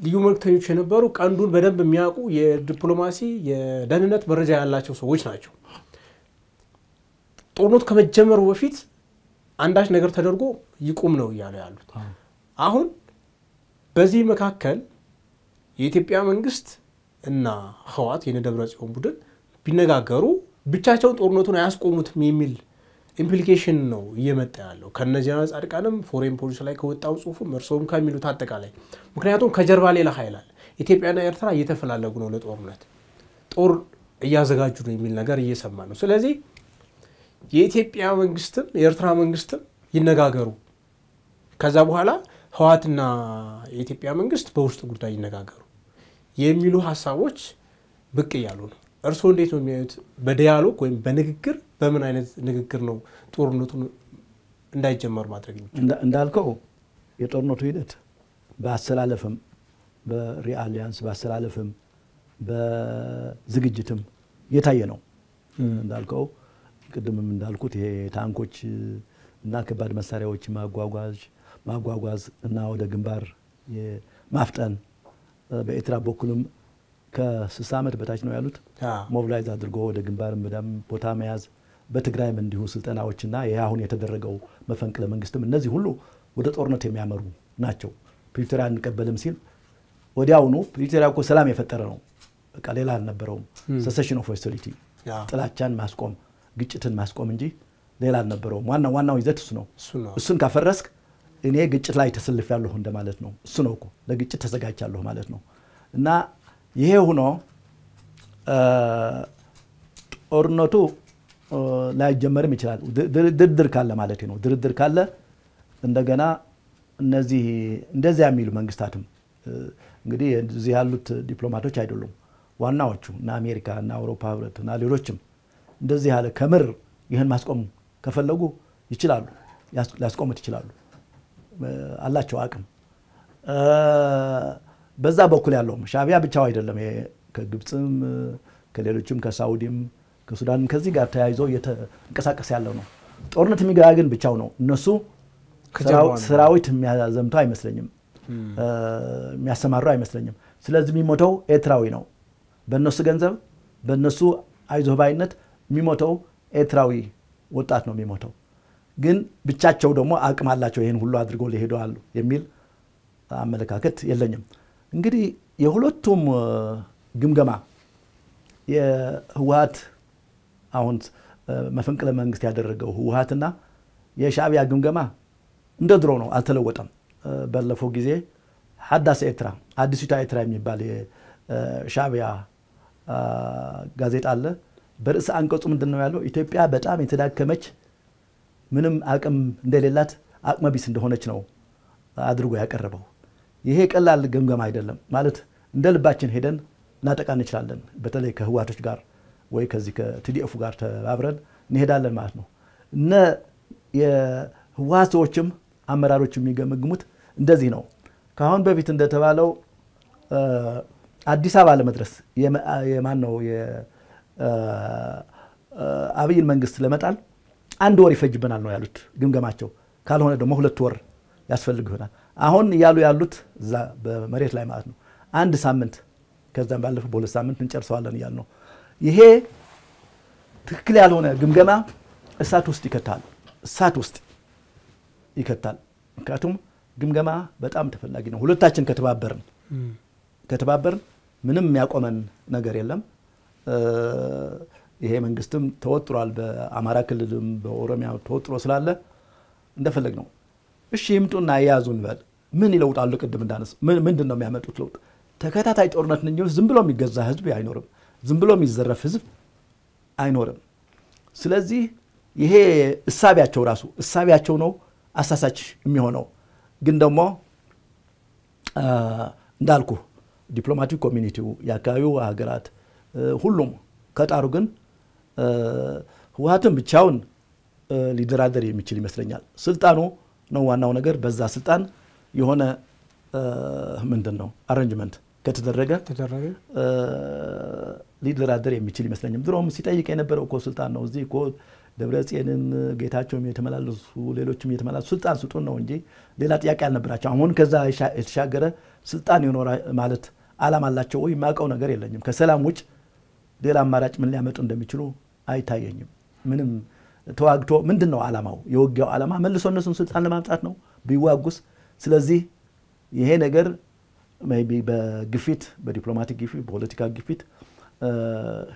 ልዩ መልክተኞች የነበሩ ቀንዱን በደንብ የሚያውቁ የዲፕሎማሲ የደህንነት መረጃ ያላቸው ሰዎች ናቸው ጦርነቱ ከመጀመሩ በፊት አንዳች ነገር ተደርጎ ይቆም ነው ያሉት አሁን በዚህ መካከል የኢትዮጵያ መንግስት እና ህዋት የነደብረጽዮን ቡድን ቢነጋገሩ ብቻቸውን ጦርነቱን አያስቆሙትም የሚል ኢምፕሊኬሽን ነው እየመጣ ያለው ከነዚያ ጻድቃንም ፎሬን ፖሊሲ ላይ ከወጣው ጽሁፍም እርሶም ከሚሉት አጠቃላይ ምክንያቱም ከጀርባ ሌላ ኃይል አለ ኢትዮጵያና ኤርትራ እየተፈላለጉ ነው ለጦርነት ጦር እያዘጋጁ ነው የሚል ነገር እየሰማ ነው ስለዚህ የኢትዮጵያ መንግስትም የኤርትራ መንግስትም ይነጋገሩ ከዛ በኋላ ህዋትና የኢትዮጵያ መንግስት በውስጥ ጉዳይ ይነጋገሩ የሚሉ ሐሳቦች ብቅ ያሉ ነው እርሶ እንዴት ነው የሚያዩት በዲያሎግ ወይም በንግግር በምን አይነት ንግግር ነው ጦርነቱን እንዳይጀመር ማድረግ እንዳልከው የጦርነቱ ሂደት በአሰላለፍም በሪአሊያንስ በአሰላለፍም በዝግጅትም የታየ ነው እንዳልከው ቅድምም እንዳልኩት ይሄ ታንኮች እና ከባድ መሳሪያዎች ማጓጓዝ እና ወደ ግንባር ማፍጠን በኤርትራ በኩልም ከ60 ዓመት በታች ነው ያሉት ሞቢላይዝ አድርጎ ወደ ግንባር መዳም ቦታ መያዝ በትግራይም እንዲሁ ስልጠናዎችና ይሄ አሁን የተደረገው መፈንቅለ መንግስትም እነዚህ ሁሉ ወደ ጦርነት የሚያመሩ ናቸው። ፕሪቶሪያ እንቀበልም ሲል ወዲያውኑ ፕሪቶሪያ እኮ ሰላም የፈጠረ ነው። በቃ ሌላ አልነበረውም። ሰሴሽን ኦፍ ሆስቲሊቲ ጥላቻን ማስቆም ግጭትን ማስቆም እንጂ ሌላ አልነበረውም። ዋናው ይዘት እሱ ነው። እሱን ካፈረስክ እኔ ግጭት ላይ ተሰልፌያለሁ እንደማለት ነው። እሱ ነው እኮ ለግጭት ተዘጋጅቻለሁ ማለት ነው። እና ይሄ ሆኖ ጦርነቱ ላይጀመርም ይችላል። ድርድር ካለ ማለት ነው። ድርድር ካለ እንደገና እነዚህ እንደዚያ የሚሉ መንግስታትም እንግዲህ እዚህ ያሉት ዲፕሎማቶች አይደሉም ዋናዎቹ እና አሜሪካ እና አውሮፓ ህብረት እና ሌሎችም እንደዚህ ያለ ከምር ይህን ማስቆም ከፈለጉ ይችላሉ፣ ሊያስቆሙት ይችላሉ፣ አላቸው አቅም። በዛ በኩል ያለው ሻዕቢያ ብቻው አይደለም። ከግብጽም ከሌሎችም ከሳውዲም ከሱዳንም ከዚህ ጋር ተያይዞ እየተንቀሳቀስ ያለው ነው። ጦርነት የሚገባ ግን ብቻው ነው። እነሱ ሰራዊት የሚያዘምቱ አይመስለኝም፣ የሚያሰማሩ አይመስለኝም። ስለዚህ የሚሞተው ኤርትራዊ ነው። በእነሱ ገንዘብ በእነሱ አይዞባይነት የሚሞተው ኤርትራዊ ወጣት ነው የሚሞተው። ግን ብቻቸው ደግሞ አቅም አላቸው ይሄን ሁሉ አድርገው ሊሄዱ የሚል አመለካከት የለኝም። እንግዲህ የሁለቱም ግምገማ የህወሓት አሁን መፈንቅለ መንግስት ያደረገው ህወሓትና የሻዕቢያ ግምገማ እንደ ድሮ ነው፣ አልተለወጠም። ባለፈው ጊዜ ሐዳስ ኤርትራ አዲሲቷ ኤርትራ የሚባል የሻዕቢያ ጋዜጣ አለ። በርዕሰ አንቀጹ ምንድነው ያለው? ኢትዮጵያ በጣም የተዳከመች ምንም አቅም እንደሌላት አቅመቢስ እንደሆነች ነው አድርጎ ያቀረበው። ይሄ ቀላል ግምገማ አይደለም ማለት እንደ ልባችን ሄደን እናጠቃ እንችላለን። በተለይ ከህወሓቶች ጋር ወይ ከዚህ ከቲዲኤፍ ጋር ተባብረን እንሄዳለን ማለት ነው። እነ የህወሓት ሰዎችም አመራሮች የሚገመግሙት እንደዚህ ነው። ካሁን በፊት እንደተባለው አዲስ አበባ ለመድረስ የማን ነው የአብይን መንግስት ለመጣል 1 ወር ይፈጅብናል ነው ያሉት ግምገማቸው። ካልሆነ ደግሞ 2 ወር ያስፈልግ ይሆናል። አሁን ያሉት እዛ በመሬት ላይ ማለት ነው 1 ሳምንት ከዛም ባለፈው በ2 ሳምንት እንጨርሰዋለን እያሉ ነው። ይሄ ትክክል ያልሆነ ግምገማ እሳት ውስጥ ይከታል። ምክንያቱም ግምገማ በጣም ተፈላጊ ነው። ሁለታችን ከተባበርን ምንም የሚያቆመን ነገር የለም። ይሄ መንግስትም ተወጥሯል። በአማራ ክልልም በኦሮሚያ ተወጥሮ ስላለ እንደፈለግ ነው። እሺ ይምጡና ያያዙን በል ምን ይለውጣሉ? ቅድም እንዳነስ ምንድነው የሚያመጡት ለውጥ? ተከታታይ ጦርነት እንጂ ዝም ብሎ የሚገዛ ህዝብ አይኖርም። ዝም ብሎ የሚዘረፍ ህዝብ አይኖርም። ስለዚህ ይሄ እሳቢያቸው ነው አሳሳች የሚሆነው። ግን ደግሞ እንዳልኩ ዲፕሎማቲክ ኮሚኒቲው የአካባቢው ሀገራት ሁሉም ከጣሩ ግን ህወሓትን ብቻውን ሊደራደር የሚችል ይመስለኛል። ስልጣኑ ነው ዋናው ነገር። በዛ ስልጣን የሆነ ምንድነው አሬንጅመንት ከተደረገ ሊደራደር የሚችል ይመስለኛል። ድሮም ሲጠይቅ የነበረው እኮ ስልጣን ነው። እዚህ እኮ ደብረጽዮንን ጌታቸውም የተመላለሱ ሌሎችም የተመላለሱ ስልጣን ስጡን ነው እንጂ ሌላ ጥያቄ አልነበራቸው። አሁን ከዛ የተሻገረ ስልጣን ይኖር ማለት ዓላማ አላቸው ወይ? የማውቀው ነገር የለኝም። ከሰላም ውጭ ሌላ አማራጭ ምን ሊያመጡ እንደሚችሉ አይታየኝም። ምንም ተዋግቶ ምንድነው ዓላማው? የውጊያው ዓላማ መልሶ እነሱን ስልጣን ለማምጣት ነው ቢዋጉስ። ስለዚህ ይሄ ነገር ሜይቢ በግፊት በዲፕሎማቲክ ግፊት በፖለቲካ ግፊት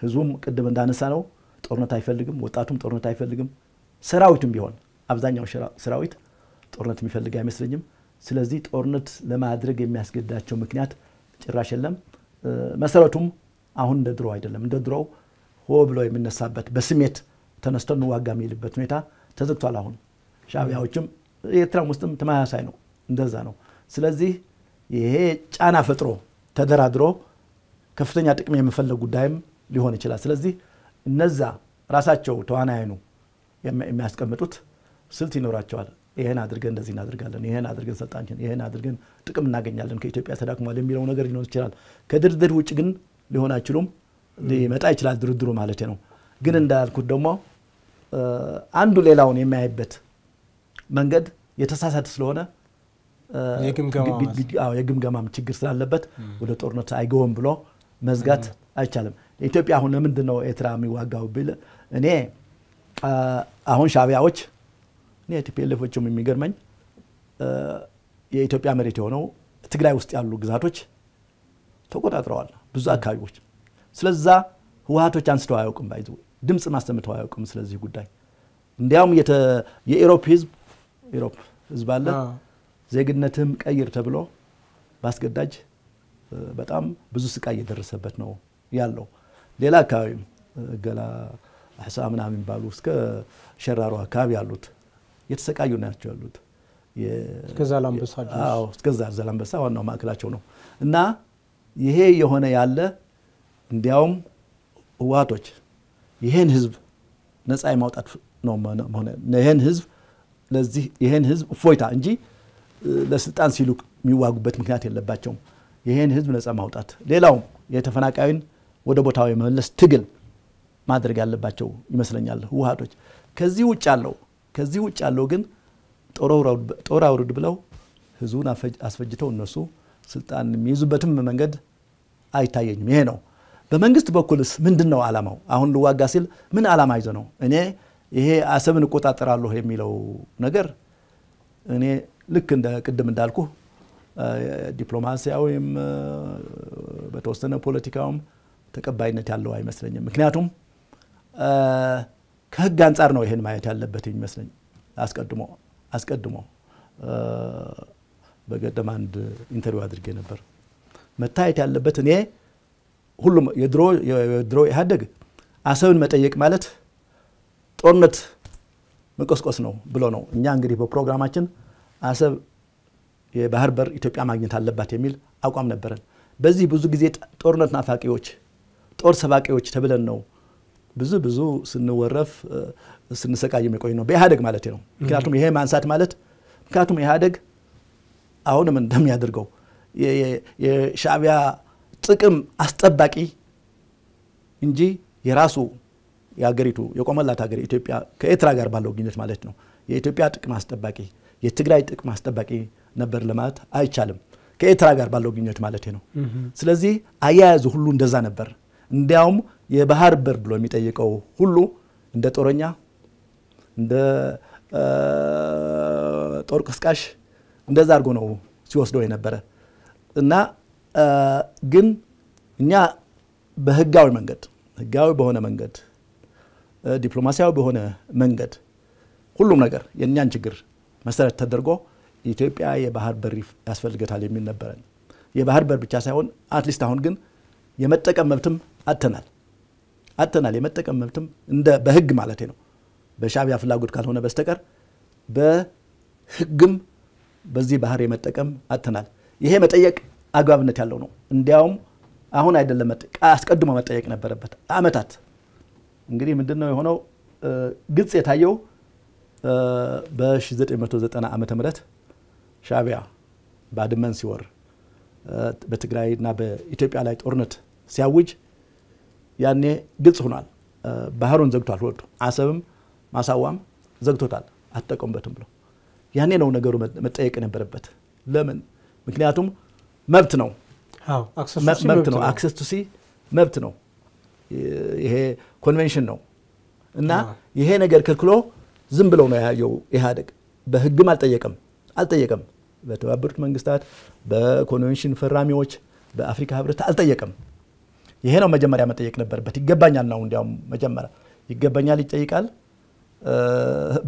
ህዝቡም ቅድም እንዳነሳ ነው ጦርነት አይፈልግም፣ ወጣቱም ጦርነት አይፈልግም። ሰራዊቱም ቢሆን አብዛኛው ሰራዊት ጦርነት የሚፈልግ አይመስለኝም። ስለዚህ ጦርነት ለማድረግ የሚያስገድዳቸው ምክንያት ጭራሽ የለም። መሰረቱም አሁን እንደ ድሮ አይደለም። እንደ ድሮው ሆ ብሎ የሚነሳበት በስሜት ተነስተው እንዋጋ የሚልበት ሁኔታ ተዘግቷል። አሁን ሻዕቢያዎችም ኤርትራም ውስጥም ተመሳሳይ ነው፣ እንደዛ ነው። ስለዚህ ይሄ ጫና ፈጥሮ ተደራድሮ ከፍተኛ ጥቅም የመፈለግ ጉዳይም ሊሆን ይችላል። ስለዚህ እነዛ ራሳቸው ተዋናያኑ የሚያስቀምጡት ስልት ይኖራቸዋል። ይሄን አድርገን እንደዚህ እናደርጋለን፣ ይሄን አድርገን ስልጣን፣ ይሄን አድርገን ጥቅም እናገኛለን፣ ከኢትዮጵያ ተዳክሟል የሚለው ነገር ሊኖር ይችላል። ከድርድር ውጭ ግን ሊሆን አይችሉም ሊመጣ ይችላል ድርድሩ ማለት ነው ግን እንዳልኩት ደግሞ አንዱ ሌላውን የሚያይበት መንገድ የተሳሳተ ስለሆነ የግምገማም ችግር ስላለበት ወደ ጦርነት አይገውም ብሎ መዝጋት አይቻልም ኢትዮጵያ አሁን ለምንድነው ኤርትራ የሚዋጋው ቢል እኔ አሁን ሻቢያዎች እኔ ቲፒኤልኤፎችም የሚገርመኝ የኢትዮጵያ መሬት የሆነው ትግራይ ውስጥ ያሉ ግዛቶች ተቆጣጥረዋል ብዙ አካባቢዎች ስለዛ ህወሓቶች አንስተው አያውቁም ባይዙ ድምጽ ማስተምተው አያውቁም ስለዚህ ጉዳይ እንዲያውም የኢሮፕ ህዝብ አለ ዜግነትም ቀይር ተብሎ ባስገዳጅ በጣም ብዙ ስቃይ እየደረሰበት ነው ያለው ሌላ አካባቢ ገላ አህሳምና የሚባሉ እስከ ሸራሮ አካባቢ ያሉት የተሰቃዩ ናቸው ያሉት እስከዛ ዛላምበሳ ዋናው ማዕከላቸው ነው እና ይሄ የሆነ ያለ እንዲያውም ህወሓቶች ይሄን ህዝብ ነፃ ማውጣት ነው ይሄን ህዝብ ለዚህ ይሄን ህዝብ ፎይታ እንጂ ለስልጣን ሲሉ የሚዋጉበት ምክንያት የለባቸውም ይሄን ህዝብ ነፃ ማውጣት ሌላው የተፈናቃዩን ወደ ቦታው የመለስ ትግል ማድረግ ያለባቸው ይመስለኛል ህወሓቶች ከዚህ ውጭ ያለው ግን ጦር አውርድ ብለው ህዝቡን አስፈጅተው እነሱ ስልጣን የሚይዙበትም መንገድ አይታየኝም ይሄ ነው በመንግስት በኩልስ ምንድነው ዓላማው አሁን ልዋጋ ሲል ምን ዓላማ ይዞ ነው እኔ ይሄ አሰብን ቆጣጣራለሁ የሚለው ነገር እኔ ልክ እንደ ቅድም እንዳልኩ ዲፕሎማሲያዊም በተወሰነ ፖለቲካውም ተቀባይነት ያለው አይመስለኝም ምክንያቱም ከህግ አንፃር ነው ይሄን ማየት ያለበት ይመስለኝ አስቀድሞ በገደም አንድ ኢንተርቪው አድርጌ ነበር መታየት ያለበት እኔ ሁሉም የድሮ ኢህአዴግ አሰብን መጠየቅ ማለት ጦርነት መቆስቆስ ነው ብሎ ነው እኛ እንግዲህ በፕሮግራማችን አሰብ የባህር በር ኢትዮጵያ ማግኘት አለባት የሚል አቋም ነበረን በዚህ ብዙ ጊዜ ጦርነት ናፋቂዎች ጦር ሰባቂዎች ተብለን ነው ብዙ ስንወረፍ ስንሰቃይ የሚቆይ ነው በኢህአዴግ ማለት ነው ምክንያቱም ይሄ ማንሳት ማለት ምክንያቱም ኢህአዴግ አሁንም እንደሚያደርገው የሻዕቢያ ጥቅም አስጠባቂ እንጂ የራሱ ያገሪቱ የቆመላት ሀገር ኢትዮጵያ ከኤርትራ ጋር ባለው ግንኙነት ማለት ነው የኢትዮጵያ ጥቅም አስጠባቂ የትግራይ ጥቅም አስጠባቂ ነበር ለማለት አይቻልም ከኤርትራ ጋር ባለው ግንኙነት ማለት ነው ስለዚህ አያያዙ ሁሉ እንደዛ ነበር እንዲያውም የባህር በር ብሎ የሚጠይቀው ሁሉ እንደ ጦረኛ እንደ ጦር ቀስቃሽ እንደዛ አድርጎ ነው ሲወስደው የነበረ እና ግን እኛ በህጋዊ በሆነ መንገድ ዲፕሎማሲያዊ በሆነ መንገድ ሁሉም ነገር የኛን ችግር መሰረት ተደርጎ ኢትዮጵያ የባህር በር ያስፈልጋታል የሚል ነበር የባህር በር ብቻ ሳይሆን አትሊስት አሁን ግን የመጠቀም መብትም አተናል የመጠቀም መብትም እንደ በህግ ማለት ነው በሻዕቢያ ፍላጎት ካልሆነ በስተቀር በህግም በዚህ ባህር የመጠቀም አተናል ይሄ መጠየቅ አግባብነት ያለው ነው እንዲያውም አሁን አይደለም አስቀድሞ መጠየቅ ነበረበት አመታት እንግዲህ ምንድነው የሆነው ግልጽ የታየው በ1990 ዓመተ ምህረት ሻዕቢያ ባድመን ሲወር በትግራይና በኢትዮጵያ ላይ ጦርነት ሲያውጅ ያኔ ግልጽ ሆኗል ባህሩን ዘግቷል ወጡ አሰብም ማሳዋም ዘግቶታል አትጠቀምበትም ብሎ ያኔ ነው ነገሩ መጠየቅ ነበረበት ለምን ምክንያቱም መብት ነው አክሰስ ቱ ሲ መብት ነው ይሄ ኮንቬንሽን ነው እና ይሄ ነገር ከልክሎ ዝም ብለው ነው ያየው ኢህአዴግ በህግም አልጠየቀም በተባበሩት መንግስታት በኮንቬንሽን ፈራሚዎች በአፍሪካ ህብረት አልጠየቀም ይሄ ነው መጀመሪያ መጠየቅ ነበርበት ይገባኛል ነው እንዲያውም መጀመሪያ ይገባኛል ይጠይቃል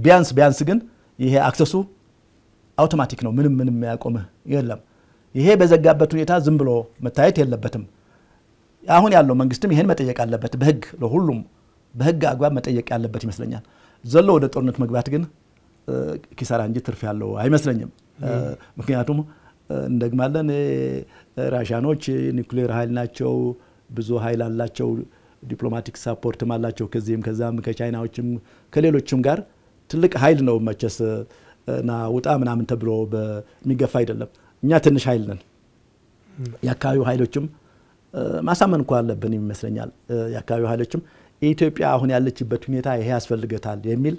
ቢያንስ ግን ይሄ አክሰሱ አውቶማቲክ ነው ምንም ያቆመ የለም ይሄ በዘጋበት ሁኔታ ዝም ብሎ መታየት የለበትም አሁን ያለው መንግስትም ይሄን መጠየቅ አለበት በህግ ለሁሉም በህግ አግባብ መጠየቅ ያለበት ይመስለኛል ዘሎ ወደ ጦርነት መግባት ግን ኪሳራ እንጂ ትርፍ ያለው አይመስለኝም ምክንያቱም እንደግማለን ራሻኖች ኒውክሌር ኃይል ናቸው ብዙ ኃይል አላቸው ዲፕሎማቲክ ሰፖርት ማላቸው ከዛም ከቻይናዎችም ከሌሎችም ጋር ትልቅ ኃይል ነው መቸስ ና ወጣ ምናምን ተብሎ በሚገፋ አይደለም እኛ ትንሽ ኃይል ነን ያካባቢው ኃይሎችም ማሳመን እንኳን አለብን ይመስለኛል የአካባቢው ኃይሎችም ኢትዮጵያ አሁን ያለችበት ሁኔታ ይሄ ያስፈልገታል የሚል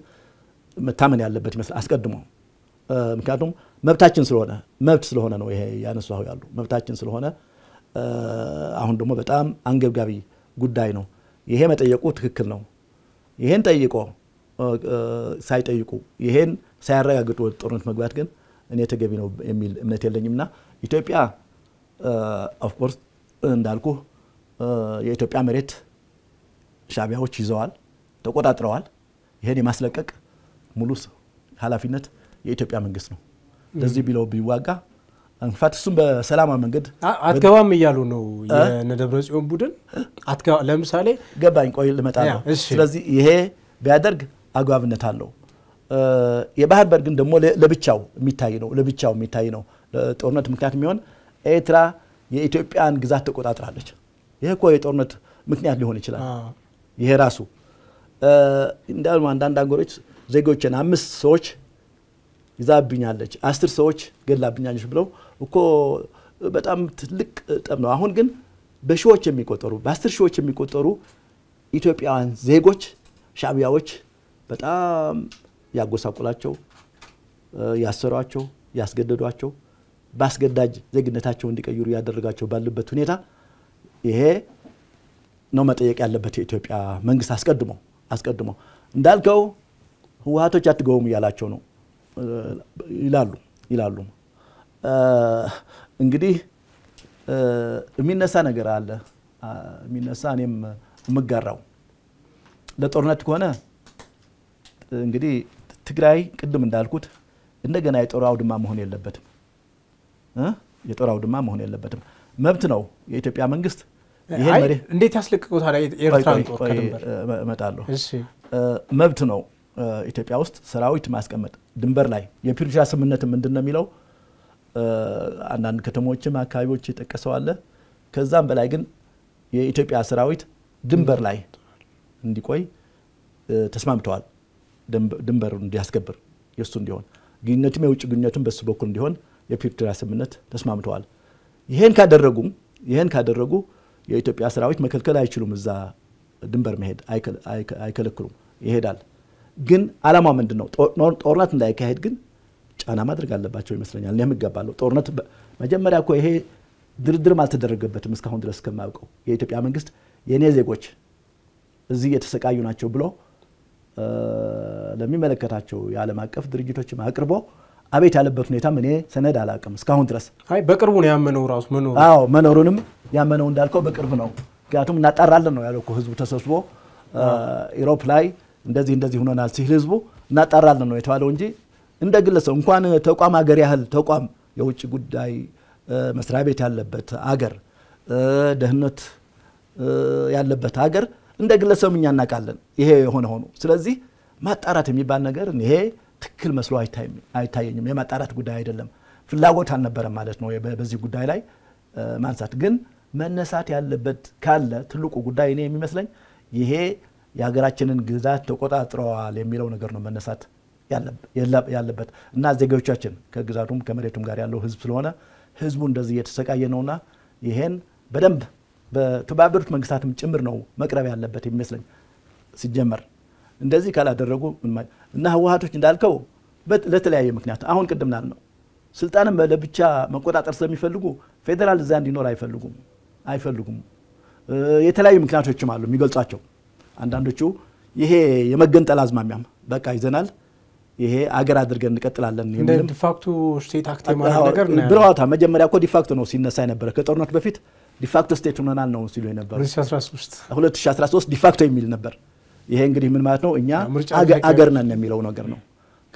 መታመን ያለበት ይመስል አስቀድሞ ምክንያቱም መብታችን ስለሆነ ነው ይሄ ያነሳው ያሉ መብታችን ስለሆነ አሁን ደግሞ በጣም አንገብጋቢ ጉዳይ ነው ይሄ መጠየቁ ትክክል ነው ይሄን ጠይቆ ሳይጠይቁ ይሄን ሳያረጋግጡ ጦርነት መግባት ግን እኔ ተገቢ ነው የሚል እምነት የለኝምና ኢትዮጵያ ኦፍ ኮርስ እንዳልኩ የኢትዮጵያ መሬት ሻቢያዎች ይዘዋል ተቆጣጥረዋል ይሄን የማስለቀቅ ሙሉ ኃላፊነት የኢትዮጵያ መንግስት ነው ለዚህ ቢለው ቢዋጋ እንፋትሱም በሰላማዊ መንገድ አትገባም ይያሉ ነው የነደብረጽዮን ቡድን አትገባ ለምሳሌ ገባኝ ቆይ ልመጣ ነው ስለዚህ ይሄ ቢያደርግ አግባብነት አለው የባህር በር ግን ደግሞ ለብቻው የሚታይ ነው ጦርነት ምክንያት የሚሆን ኤርትራ የኢትዮጵያን ግዛት ተቆጣጥራለች ይሄ እኮ የጦርነት ምክንያት ሊሆን ይችላል ይሄ ራሱ እንዳሉ አንዳንድ አገሮች ዜጎችን 5 ሰዎች ይዛብኛለች 10 ሰዎች ገላብኛለች ብለው እኮ በጣም ትልቅ ጠብ ነው አሁን ግን በሺዎች የሚቆጠሩ በ10 ሺዎች የሚቆጠሩ ኢትዮጵያውያን ዜጎች ሻቢያዎች በጣም ያጎሳቁላቸው ያሰሯቸው ያስገደዷቸው ባስገዳጅ ዜግነታቸው እንዲቀይሩ ያደረጋቸው ባለበት ሁኔታ ይሄ ነው መጠየቅ ያለበት የኢትዮጵያ መንግስት አስቀድሞ እንዳልከው ህወሓቶች አትገውም ያላቸው ነው ይላሉ እንግዲህ የሚነሳ ነገር አለ የሚነሳ እኔም መጋራው ለጦርነት ከሆነ እንግዲህ ትግራይ ቅድም እንዳልኩት እንደገና የጦር አውድማ መሆን የለበትም መብት ነው የኢትዮጵያ መንግስት ይሄን መሪ እንዴት ያስለቀቁታል ኤርትራን ጦር ከድንበር እመጣለሁ እሺ መብት ነው ኢትዮጵያ ውስጥ ሰራዊት ማስቀመጥ ድንበር ላይ የፕሪቶሪያ ስምምነት ምንድነው የሚለው አንዳንድ ከተሞችም አካባቢዎች ተጠቀሰው አለ ከዛም በላይ ግን የኢትዮጵያ ሰራዊት ድንበር ላይ እንዲቆይ ተስማምተዋል ድንበር እንዲያስከብር የሱ እንዲሆን ግንኙነቱም የውጭ ግንኙነቱም በሱ በኩል እንዲሆን የፕሪቶሪያ ስምምነት ተስማምተዋል ይሄን ካደረጉ የኢትዮጵያ ሰራዊት መከልከል አይችሉም እዛ ድንበር መሄድ አይከለክሉም ይሄዳል ግን አላማው ምንድነው ጦርነት እንዳይካሄድ ግን ጫና ማድረግ አለባቸው ይመስለኛል ለምን ይገባለው ጦርነት መጀመሪያ እኮ ይሄ ድርድር ማልተደረገበትም እስካሁን ድረስ ከማውቀው የኢትዮጵያ መንግስት የኔ ዜጎች እዚህ የተሰቃዩ ናቸው ብሎ ለሚመለከታቸው የዓለም አቀፍ ድርጅቶች አቅርቦ አቤት ያለበት ሁኔታ እኔ ሰነድ አላቀም እስካሁን ድረስ በቅርቡ ነው ያመነው ራሱ መኖሩንም ያመነው እንዳልከው በቅርብ ነው ምክንያቱም እናጣራለን ነው ያለው ህዝቡ ተሰብስቦ ኢሮፕ ላይ እንደዚህ ሆነናል ሲል ህዝቡ እናጣራለን ነው የተባለው እንጂ እንደግለሰው እንኳን ተቋም ሀገር ያህል ተቋም የውጭ ጉዳይ መስሪያ ቤት ያለበት ሀገር ደህንነት ያለበት ሀገር እንደግለሰው እኛ እናቃለን ይሄ ሆነ ስለዚህ ማጣራት የሚባል ነገር ይሄ ትክክል መስሎ አይታየኝም የማጣራት ጉዳይ አይደለም ፍላጎት አልነበረም ማለት ነው በዚህ ጉዳይ ላይ ማንሳት ግን መነሳት ያለበት ካለ ትልቁ ጉዳይ እኔ የሚመስለኝ ይሄ የሀገራችንን ግዛት ተቆጣጥረዋል የሚለው ነገር ነው መነሳት ያለበት እና ዜጎቻችን ከግዛቱም ከመሬቱም ጋር ያለው ህዝብ ስለሆነ ህዝቡ እንደዚህ የተሰቃየ ነውና ይሄን በደንብ በተባበሩት መንግስታትም ጭምር ነው መቅረብ ያለበት የሚመስለኝ ሲጀመር እንደዚህ ካላደረጉ እና ህወሓቶች እንዳልከው ለተለያየ ምክንያት አሁን ቅድምናል ነው ስልጣንም ለብቻ መቆጣጠር ስለሚፈልጉ ፌደራል እዛ እንዲኖር አይፈልጉም የተለያዩ ምክንያቶችም አሉ የሚገልጿቸው አንዳንዶቹ ይሄ የመገንጠል አዝማሚያም በቃ ይዘናል ይሄ አገር አድርገን እንቀጥላለን እንደ ዲፋክቶ ስቴት አክት ማለት ነገር ነው ብራውታ መጀመሪያ እኮ ዲፋክቶ ነው ሲነሳ የነበረ ከጦርነት በፊት ዲፋክቶ ስቴት ሆነናል ነው ሲሉ የነበረ 2013 ዲፋክቶ የሚል ነበር ይሄ እንግዲህ ምን ማለት ነው እኛ አገር ነን የሚለው ነገር ነው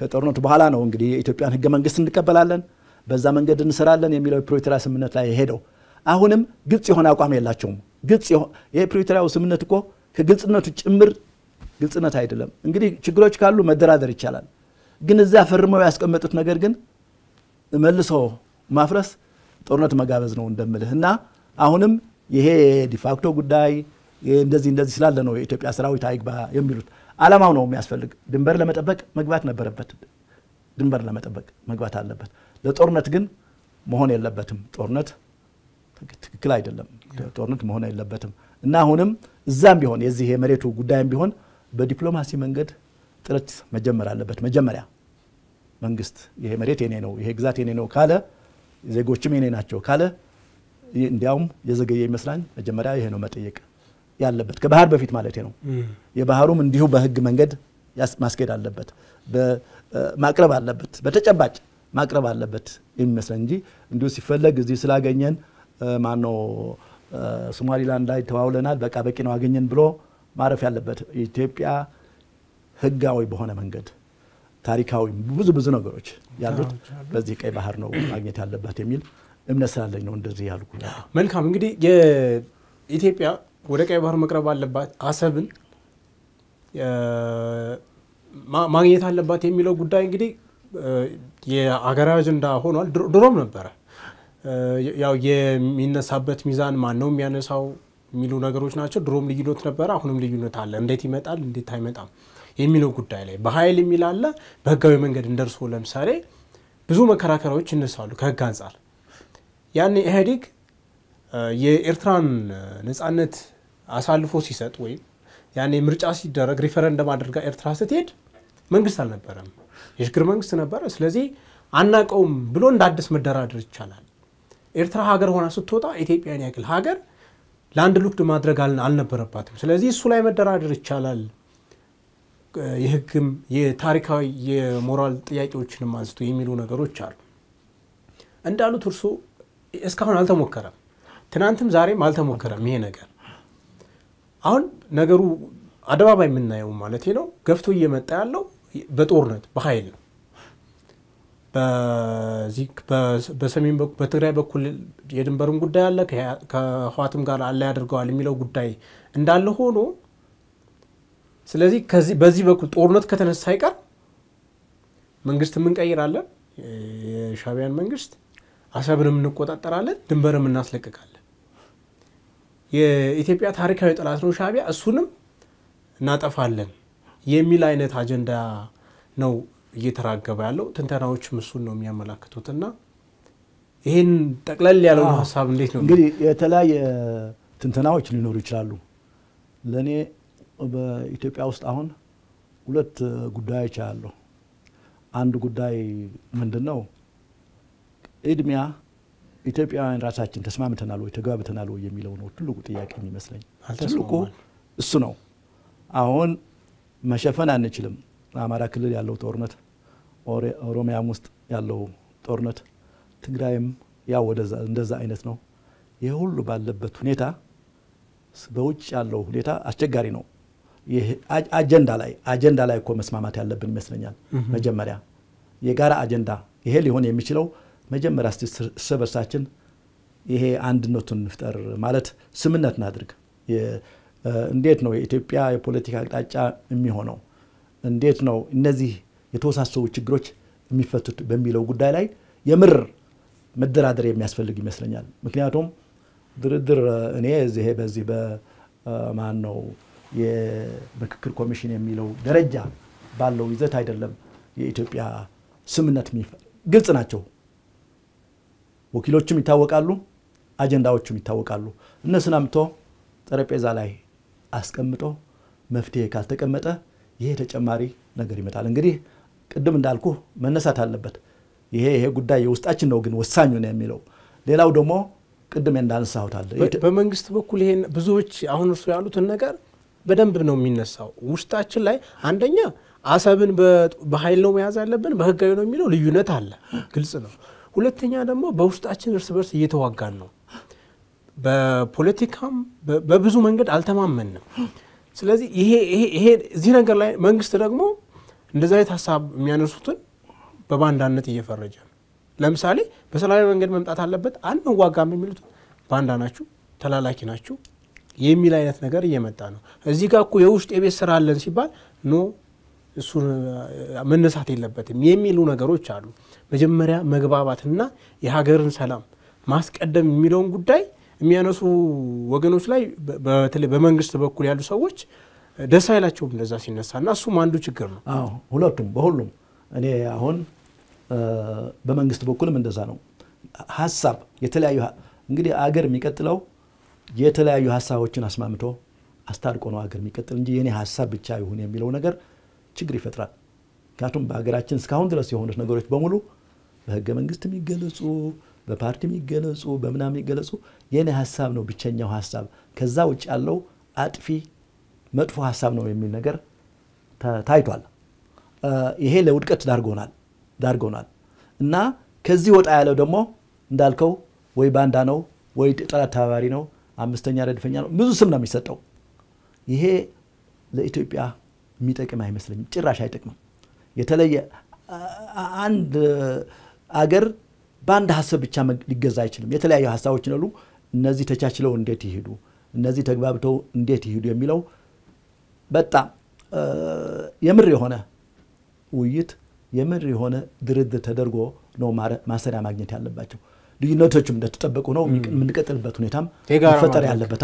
ከጦርነቱ በኋላ ነው እንግዲህ የኢትዮጵያን ህገ መንግስት እንቀበላለን በዛ መንገድ እንሰራለን የሚለው ፕሪቶሪያ ስምምነት ላይ ሄደው አሁንም ግልጽ የሆነ አቋም የላቸውም ግልጽ ይሄ ፕሪቶሪያው ስምምነት እኮ ከግልጽነቱ ጭምር ግልጽነት አይደለም እንግዲህ ችግሮች ካሉ መደራደር ይቻላል ግን እዛ ፈርመው ያስቀመጡት ነገር ግን መልሶ ማፍረስ ጦርነት መጋበዝ ነው እንደምልህና አሁንም ይሄ ዲፋክቶ ጉዳይ እንደዚህ ስላለ ነው የኢትዮጵያ ሰራዊት አይግባ የሚሉት አላማው ነው የሚያስፈልግ ድንበር ለመጠበቅ መግባት ነበረበት ድንበር ለመጠበቅ መግባት አለበት ለጦርነት ግን መሆን የለበትም ጦርነት ትክክል አይደለም ጦርነት መሆን አይለበትም እና አሁንም እዛም ቢሆን የዚህ የመሬቱ ጉዳይም ቢሆን በዲፕሎማሲ መንገድ ጥረት መጀመር አለበት መጀመሪያ መንግስት ይሄ መሬት የኔ ነው ይሄ ግዛት የኔ ነው ካለ ዜጎችም የኔ ናቸው ካለ እንዲያውም የዘገየ ይመስላል መጀመሪያ ይሄ ነው መጠየቅ ያለበት ከባህር በፊት ማለት ነው የባህሩም እንዲሁ በህግ መንገድ ማስኬድ አለበት በማቅረብ አለበት በተጨባጭ ማቅረብ አለበት የሚመስለን እንጂ እንዲሁ ሲፈለግ እዚህ ስላገኘን ማነው ሶማሊላንድ ላይ ተዋውለናል በቃ በቂ ነው አገኘን ብሎ ማረፍ ያለበት ኢትዮጵያ ህጋዊ በሆነ መንገድ ታሪካዊ ብዙ ነገሮች ያሉት በዚህ ቀይ ባህር ነው ማግኘት ያለበት የሚል እምነት ስላለኝ ነው እንደዚህ ያልኩ መልካም እንግዲህ የኢትዮጵያ ወደ ቀይ ባህር መቅረብ አለባት አሰብን ማግኘት አለባት የሚለው ጉዳይ እንግዲህ የአገራዊ አጀንዳ ሆኗል ድሮም ነበር ያው የሚነሳበት ሚዛን ማን ነው የሚያነሳው የሚሉ ነገሮች ናቸው ድሮም ልዩነት ነበር አሁንም ልዩነት አለ እንዴት ይመጣል እንዴት አይመጣም የሚለው ጉዳይ ላይ በኃይል የሚላለ በህጋዊ መንገድ እንደርሶ ለምሳሌ ብዙ መከራከሪያዎች ይነሳሉ ከህግ አንፃር ያኔ ኢህአዴግ የኤርትራን ነፃነት አሳልፎ ሲሰጥ ወይ ያኔ ምርጫ ሲደረግ ሪፈረንደም አድርጋ ኤርትራ ስትሄድ መንግስት አልነበረም የሽግግር መንግስት ነበር ስለዚህ አናቀውም ብሎ እንዳድስ መደራደር ይቻላል ኤርትራ ሀገር ሆና ስትወጣ ኢትዮጵያን ያክል ሀገር ላንድ ሉክድ ማድረግ አልነበረባትም ስለዚህ እሱ ላይ መደራደር ይቻላል የህግም የታሪካዊ የሞራል ጥያቄዎችንም አንስቶ የሚሉ ነገሮች አሉ እንዳሉት እርሱ እስካሁን አልተሞከረም ትናንትም ዛሬም አልተሞከረም ይሄ ነገር አሁን ነገሩ አደባባይ የምናየው ማለት ነው ገፍቶ እየመጣ ያለው በጦርነት በኃይል ነው በሰሜን በትግራይ በኩል የድንበሩን ጉዳይ አለ ከህዋትም ጋር አለ ያደርገዋል የሚለው ጉዳይ እንዳለ ሆኖ ስለዚህ በዚህ በኩል ጦርነት ከተነሳ አይቀር መንግስት ምን ቀይራለን የሻቢያን መንግስት አሰብንም እንቆጣጠራለን ድንበርም እናስለቅቃለን የኢትዮጵያ ታሪካዊ ጠላት ነው ሻቢያ እሱንም እናጠፋለን የሚል አይነት አጀንዳ ነው እየተራገበ ያለው ትንተናዎችም እሱን ነው የሚያመላክቱትና ይሄን ጠቅለል ያለው ሐሳብ እንዴት ነው እንግዲህ የተለያየ ትንተናዎች ሊኖሩ ይችላሉ ለኔ በኢትዮጵያ ውስጥ አሁን ሁለት ጉዳዮች አሉ አንድ ጉዳይ ምንድነው እድሚያ ኢትዮጵያውያን ራሳችን ተስማምተናል ወይ ተጋብተናል ወይ የሚለው ነው ትልቁ ጥያቄ የሚመስለኝ ትልቁ እሱ ነው አሁን መሸፈን አንችልም አማራ ክልል ያለው ጦርነት ኦሮሚያም ውስጥ ያለው ጦርነት ትግራይም ያው ወደዛ እንደዛ አይነት ነው ይሄ ሁሉ ባለበት ሁኔታ በውጭ ያለው ሁኔታ አስቸጋሪ ነው ይሄ አጀንዳ ላይ እኮ መስማማት ያለብን ይመስለኛል መጀመሪያ የጋራ አጀንዳ ይሄ ሊሆን የሚችለው መጀመሪያ ሰበሳችን ይሄ አንድነቱን እንፍጠር ማለት ስምነት እናድርግ እንዴት ነው የኢትዮጵያ የፖለቲካ አቅጣጫ የሚሆነው እንዴት ነው እነዚህ የተወሳሰቡ ችግሮች የሚፈቱት በሚለው ጉዳይ ላይ የምር መደራደር የሚያስፈልግ ይመስለኛል ምክንያቱም ድርድር እኔ በዚህ በማን ነው የምክክር ኮሚሽን የሚለው ደረጃ ባለው ይዘት አይደለም የኢትዮጵያ ስምነት ግልጽ ናቸው ወኪሎችም ይታወቃሉ አጀንዳዎችም ይታወቃሉ እነሱን አምጥቶ ጠረጴዛ ላይ አስቀምጦ መፍትሄ ካልተቀመጠ ይሄ ተጨማሪ ነገር ይመጣል እንግዲህ ቅድም እንዳልኩ መነሳት አለበት ይሄ ጉዳይ የውስጣችን ነው ግን ወሳኙ ነው የሚለው ሌላው ደግሞ ቅድም እንዳነሳሁት አለ በመንግስት በኩል ይሄን ብዙዎች አሁን እርሱ ያሉትን ነገር በደንብ ነው የሚነሳው ውስጣችን ላይ አንደኛ አሰብን በኃይል ነው መያዝ ያለብን በህጋዊ ነው የሚለው ልዩነት አለ ግልጽ ነው ሁለተኛ ደግሞ በውስጣችን እርስ በርስ እየተዋጋን ነው በፖለቲካም በብዙ መንገድ አልተማመንም ስለዚህ ይሄ እዚህ ነገር ላይ መንግስት ደግሞ እንደዛ አይነት ሐሳብ የሚያነሱትን በባንዳነት እየፈረጀ ለምሳሌ በሰላማዊ መንገድ መምጣት አለበት አንዋጋም የሚሉት ባንዳ ናችሁ ተላላኪ ናችሁ የሚል አይነት ነገር እየመጣ ነው እዚህ ጋር እኮ የውስጥ የቤት ስራ አለን ሲባል ኖ እሱ መነሳት የለበትም የሚሉ ነገሮች አሉ መጀመሪያ መግባባትና የሀገርን ሰላም ማስቀደም የሚለውን ጉዳይ የሚያነሱ ወገኖች ላይ በተለይ በመንግስት በኩል ያሉ ሰዎች ደስ አይላቸውም እንደዛ ሲነሳና እሱም አንዱ ችግር ነው አዎ ሁለቱም በሁሉም እኔ አሁን በመንግስት በኩልም እንደዛ ነው ሐሳብ የተለያዩ እንግዲህ አገር የሚቀጥለው የተለያዩ ሀሳቦችን አስማምቶ አስታርቆ ነው አገር የሚቀጥል እንጂ የኔ ሀሳብ ብቻ ይሁን የሚለው ነገር ችግር ይፈጥራል። ምክንያቱም በአገራችን እስካሁን ድረስ የሆኑት ነገሮች በሙሉ በህገ መንግስት የሚገለጹ በፓርቲ የሚገለጹ በምናምን የሚገለጹ የኔ ሀሳብ ነው ብቸኛው ሀሳብ፣ ከዛ ውጭ ያለው አጥፊ መጥፎ ሀሳብ ነው የሚል ነገር ታይቷል። ይሄ ለውድቀት ዳርጎናል እና ከዚህ ወጣ ያለው ደግሞ እንዳልከው ወይ ባንዳ ነው ወይ ጠላት ተባባሪ ነው፣ አምስተኛ ረድፈኛ ነው፣ ብዙ ስም ነው የሚሰጠው። ይሄ ለኢትዮጵያ የሚጠቅም አይመስለኝም፣ ጭራሽ አይጠቅምም። የተለየ አንድ አገር በአንድ ሀሳብ ብቻ ሊገዛ አይችልም። የተለያዩ ሀሳቦች አሉ። እነዚህ ተቻችለው እንዴት ይሄዱ፣ እነዚህ ተግባብተው እንዴት ይሄዱ የሚለው በጣም የምር የሆነ ውይይት የምር የሆነ ድርድር ተደርጎ ነው ማሰሪያ ማግኘት ያለባቸው። ልዩነቶችም እንደተጠበቁ ነው የምንቀጥልበት ሁኔታም መፈጠር ያለበት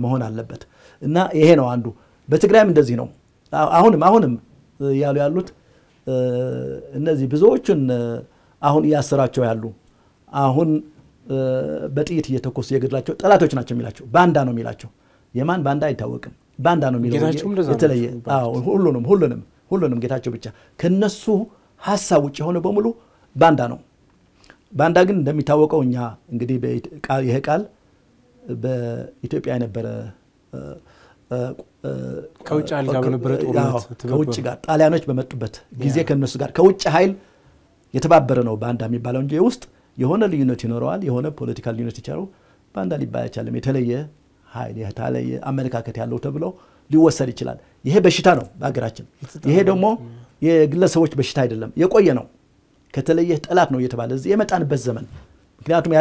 መሆን አለበት እና ይሄ ነው አንዱ። በትግራይም እንደዚህ ነው። አሁንም ያሉት እነዚህ ብዙዎችን አሁን ያሰራቸው ያሉ አሁን በጥይት እየተኮሱ የገድላቸው ጠላቶች ናቸው የሚላቸው፣ ባንዳ ነው የሚላቸው። የማን ባንዳ አይታወቅም። ባንዳ ነው የሚለው የተለየ ሁሉንም ጌታቸው ብቻ ከነሱ ሐሳብ ውጭ የሆነ በሙሉ ባንዳ ነው። ባንዳ ግን እንደሚታወቀው እኛ እንግዲህ ይሄ ቃል በኢትዮጵያ የነበረ ከውጭ አልጋ በነበረ ጦርነት ከውጭ ጋር ጣሊያኖች በመጡበት ጊዜ ከነሱ ጋር ከውጭ ኃይል የተባበረ ነው ባንዳ የሚባለው እንጂ ውስጥ የሆነ ልዩነት ይኖረዋል፣ የሆነ ፖለቲካል ልዩነት ይቻላል። ባንዳ ሊባል አይቻልም። የተለየ ኃይል የተለየ አመለካከት ያለው ተብሎ ሊወሰድ ይችላል። ይሄ በሽታ ነው በአገራችን። ይሄ ደግሞ የግለሰቦች በሽታ አይደለም፣ የቆየ ነው። ከተለየ ጠላት ነው እየተባለ እዚህ የመጣንበት ዘመን ምክንያቱም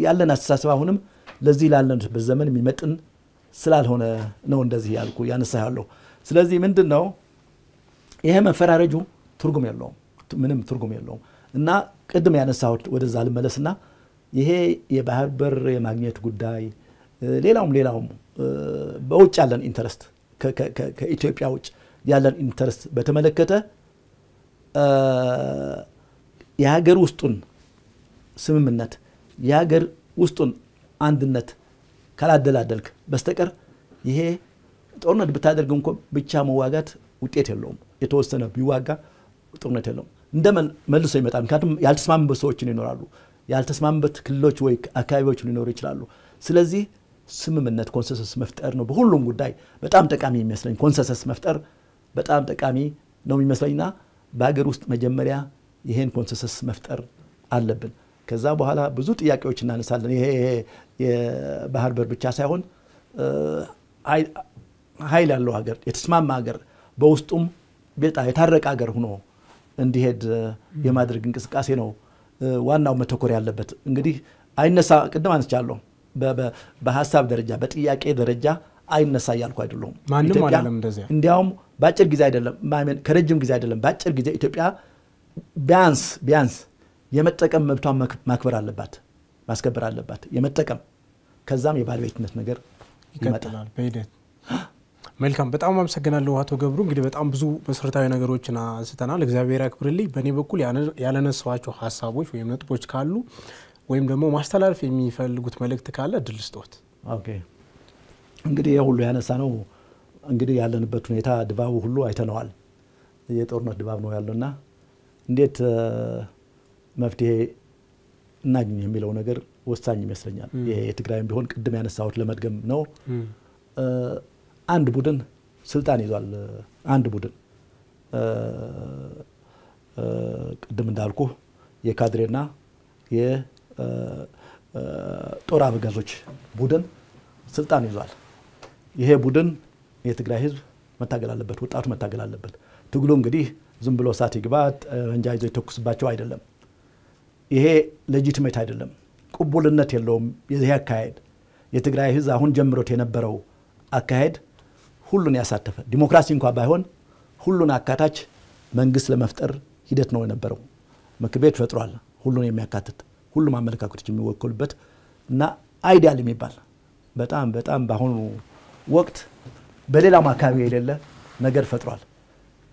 ያለን አስተሳሰብ አሁንም ለዚህ ላለንበት ዘመን የሚመጥን ስላልሆነ ነው እንደዚህ ያነሳ ያለው። ስለዚህ ምንድነው ይሄ መፈራረጁ ትርጉም የለውም፣ ምንም ትርጉም የለውም። እና ቅድም ያነሳሁት ወደዛ ልመለስና ይሄ የባህር በር የማግኘት ጉዳይ ሌላውም በውጭ ያለን ኢንተረስት ከኢትዮጵያ ውጭ ያለን ኢንተረስት በተመለከተ የሀገር ውስጡን ስምምነት የሀገር ውስጡን አንድነት ካላደላደልክ በስተቀር ይሄ ጦርነት ብታደርግ እንኳን ብቻ መዋጋት ውጤት የለውም። የተወሰነ ቢዋጋ ጦርነት የለውም፣ እንደመልሶ ይመጣል። ምክንያቱም ያልተስማሙበት ሰዎች ይኖራሉ፣ ያልተስማሙበት ክልሎች ወይ አካባቢዎች ሊኖሩ ይችላሉ። ስለዚህ ስምምነት ኮንሰንሰስ መፍጠር ነው በሁሉም ጉዳይ በጣም ጠቃሚ የሚመስለኝ። ኮንሰንሰስ መፍጠር በጣም ጠቃሚ ነው የሚመስለኝና በሀገር ውስጥ መጀመሪያ ይሄን ኮንሰንሰስ መፍጠር አለብን። ከዛ በኋላ ብዙ ጥያቄዎች እናነሳለን። ይሄ የባህር በር ብቻ ሳይሆን ኃይል ያለው ሀገር የተስማማ ሀገር በውስጡም የታረቀ ሀገር ሆኖ እንዲሄድ የማድረግ እንቅስቃሴ ነው ዋናው መተኮር ያለበት። እንግዲህ አይነሳ ቅድም አንስቻለሁ በሐሳብ ደረጃ በጥያቄ ደረጃ አይነሳ ያልኩ አይደለም። ማንም አይደለም እንደዚህ። እንዲያውም ባጭር ጊዜ አይደለም ከረጅም ጊዜ አይደለም ባጭር ጊዜ ኢትዮጵያ ቢያንስ የመጠቀም መብቷን ማክበር አለባት፣ ማስከበር አለባት የመጠቀም ከዛም የባለቤትነት ነገር ይመጣል በሂደት። መልካም፣ በጣም አመሰግናለሁ አቶ ገብሩ። እንግዲህ በጣም ብዙ መሰረታዊ ነገሮችን አንስተናል። እግዚአብሔር ያክብርልኝ። በእኔ በኩል ያለነሳዋቸው ሀሳቦች ወይም ነጥቦች ካሉ ወይም ደግሞ ማስተላለፍ የሚፈልጉት መልእክት ካለ እድል ስጦት። ኦኬ፣ እንግዲህ ሁሉ ያነሳ ነው እንግዲህ ያለንበት ሁኔታ ድባቡ ሁሉ አይተነዋል። የጦርነት ድባብ ነው ያለውና እንዴት መፍትሄ እናገኝ የሚለው ነገር ወሳኝ ይመስለኛል። ይሄ የትግራይም ቢሆን ቅድም ያነሳሁት ለመድገም ነው። አንድ ቡድን ስልጣን ይዟል። አንድ ቡድን ቅድም እንዳልኩ የካድሬና የጦር አበጋዞች ቡድን ስልጣን ይዟል። ይሄ ቡድን የትግራይ ህዝብ መታገል አለበት፣ ወጣቱ መታገል አለበት። ትግሉ እንግዲህ ዝም ብሎ ሳት ይግባት እንጃ ይዞ ይተኩስባቸው አይደለም። ይሄ ሌጂቲሜት አይደለም፣ ቅቡልነት የለውም። የዚህ አካሄድ የትግራይ ህዝብ አሁን ጀምሮት የነበረው አካሄድ ሁሉን ያሳተፈ ዲሞክራሲ እንኳን ባይሆን ሁሉን አካታች መንግስት ለመፍጠር ሂደት ነው የነበረው። ምክር ቤት ፈጥሯል፣ ሁሉን የሚያካትት ሁሉም አመለካከቶች የሚወከሉበት እና አይዲያል የሚባል በጣም በአሁኑ ወቅት በሌላም አካባቢ የሌለ ነገር ፈጥሯል።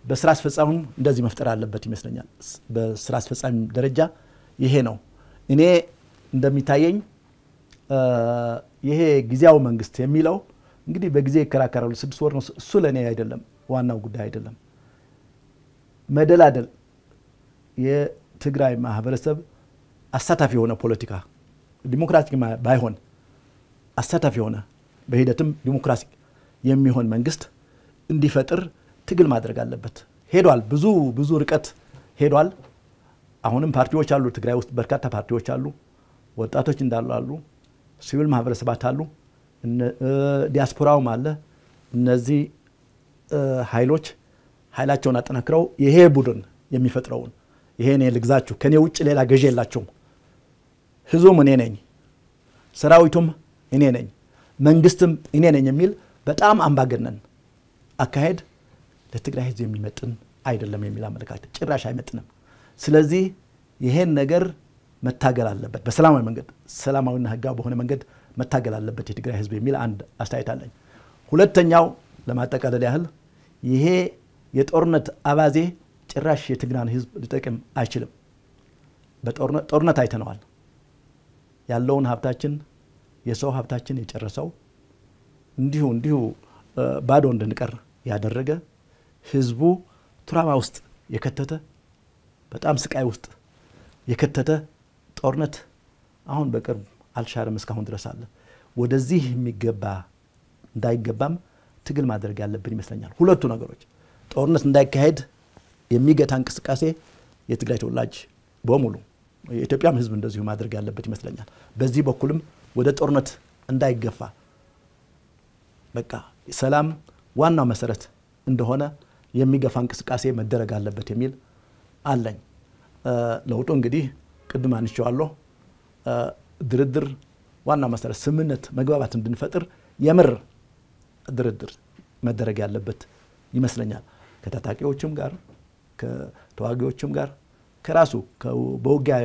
በስራ አስፈጻሚም እንደዚህ መፍጠር አለበት ይመስለኛል። በስራ አስፈጻሚ ደረጃ ይሄ ነው እኔ እንደሚታየኝ ይሄ ጊዜያዊ መንግስት የሚለው እንግዲህ በጊዜ ይከራከራሉ 6 ወር ነው እሱ ለኔ አይደለም ዋናው ጉዳይ አይደለም መደላደል የትግራይ ማህበረሰብ አሳታፊ የሆነ ፖለቲካ ዲሞክራቲክ ባይሆን አሳታፊ የሆነ በሂደትም ዲሞክራሲ የሚሆን መንግስት እንዲፈጥር ትግል ማድረግ አለበት ሄዷል ብዙ ርቀት ሄዷል አሁንም ፓርቲዎች አሉ ትግራይ ውስጥ በርካታ ፓርቲዎች አሉ ወጣቶች እንዳሉ አሉ ሲቪል ማህበረሰባት አሉ ዲያስፖራውም አለ እነዚህ ኃይላቸውን አጠናክረው ይሄ ቡድን የሚፈጥረውን ይሄ እኔ ልግዛችሁ ከኔ ውጭ ሌላ ገዢ የላችሁም ህዝቡም እኔ ነኝ ሰራዊቱም እኔ ነኝ መንግስትም እኔ ነኝ የሚል በጣም አምባገነን አካሄድ ለትግራይ ህዝብ የሚመጥን አይደለም የሚል አመለካከት ጭራሽ አይመጥንም ስለዚህ ይሄን ነገር መታገል አለበት በሰላማዊ መንገድ ሰላማዊና ህጋዊ በሆነ መንገድ መታገል አለበት የትግራይ ህዝብ የሚል አንድ አስተያየት አለኝ ሁለተኛው ለማጠቃለል ያህል ይሄ የጦርነት አባዜ ጭራሽ የትግራይን ህዝብ ሊጠቅም አይችልም በጦርነት አይተነዋል ያለውን ሀብታችን የሰው ሀብታችን የጨረሰው እንዲሁ ባዶ እንድንቀር ያደረገ ህዝቡ ትራማ ውስጥ የከተተ በጣም ስቃይ ውስጥ የከተተ ጦርነት አሁን በቅርብ አልሻረም እስካሁን ድረስ አለ ወደዚህ የሚገባ እንዳይገባም ትግል ማድረግ ያለብን ይመስለኛል ሁለቱ ነገሮች ጦርነት እንዳይካሄድ የሚገታ እንቅስቃሴ የትግራይ ተወላጅ በሙሉ የኢትዮጵያም ህዝብ እንደዚሁ ማድረግ ያለበት ይመስለኛል በዚህ በኩልም ወደ ጦርነት እንዳይገፋ በቃ ሰላም ዋናው መሰረት እንደሆነ የሚገፋ እንቅስቃሴ መደረግ አለበት የሚል አለኝ ለውጡ እንግዲህ ቅድም አንቺዋለሁ ድርድር ዋናው መሰረት ስምምነት መግባባት እንድንፈጥር የምር ድርድር መደረግ ያለበት ይመስለኛል ከታጣቂዎችም ጋር ከተዋጊዎችም ጋር ከራሱ በውጊያ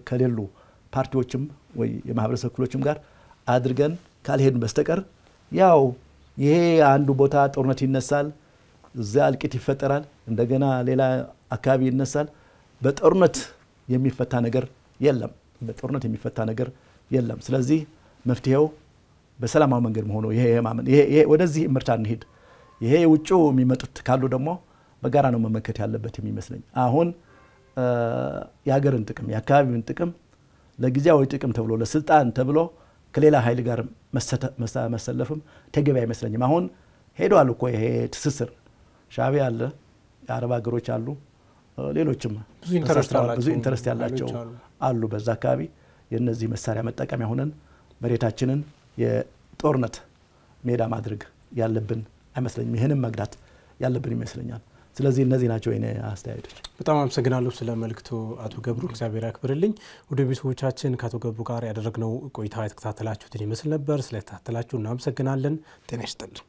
ከሌሉ ፓርቲዎችም ወይ የማህበረሰብ ክፍሎችም ጋር አድርገን ካልሄድን በስተቀር ያው ይሄ አንዱ ቦታ ጦርነት ይነሳል እዛ አልቂት ይፈጠራል እንደገና ሌላ አካባቢ ይነሳል በጦርነት የሚፈታ ነገር የለም ስለዚህ መፍትሄው በሰላማዊ መንገድ መሆኑ ይሄ ወደዚህ ምርጫ እንሂድ ይሄ ውጪው የሚመጡት ካሉ ደግሞ በጋራ ነው መመከት ያለበት የሚመስለኝ አሁን የሀገርን ጥቅም የአካባቢውን ጥቅም ለጊዜያዊ ጥቅም ተብሎ ለስልጣን ተብሎ ከሌላ ኃይል ጋር መሰለፍም ተገቢ አይመስለኝም አሁን ሄዷል እኮ ይሄ ትስስር ሻዕቢያ አለ የአረብ ሀገሮች አሉ ሌሎችም ብዙ ኢንተረስት ያላቸው አሉ በዛ አካባቢ የነዚህ መሳሪያ መጠቀሚያ ሆነን መሬታችንን የጦርነት ሜዳ ማድረግ ያለብን አይመስለኝም ይሄንም መግዳት ያለብን ይመስለኛል ስለዚህ እነዚህ ናቸው የኔ አስተያየቶች በጣም አመሰግናለሁ ስለ መልእክቱ አቶ ገብሩ እግዚአብሔር ያክብርልኝ ወደ ቤተሰቦቻችን ከአቶ ገብሩ ጋር ያደረግነው ቆይታ የተከታተላችሁትን ይመስል ነበር ስለተከታተላችሁ እናመሰግናለን ጤና ይስጥልን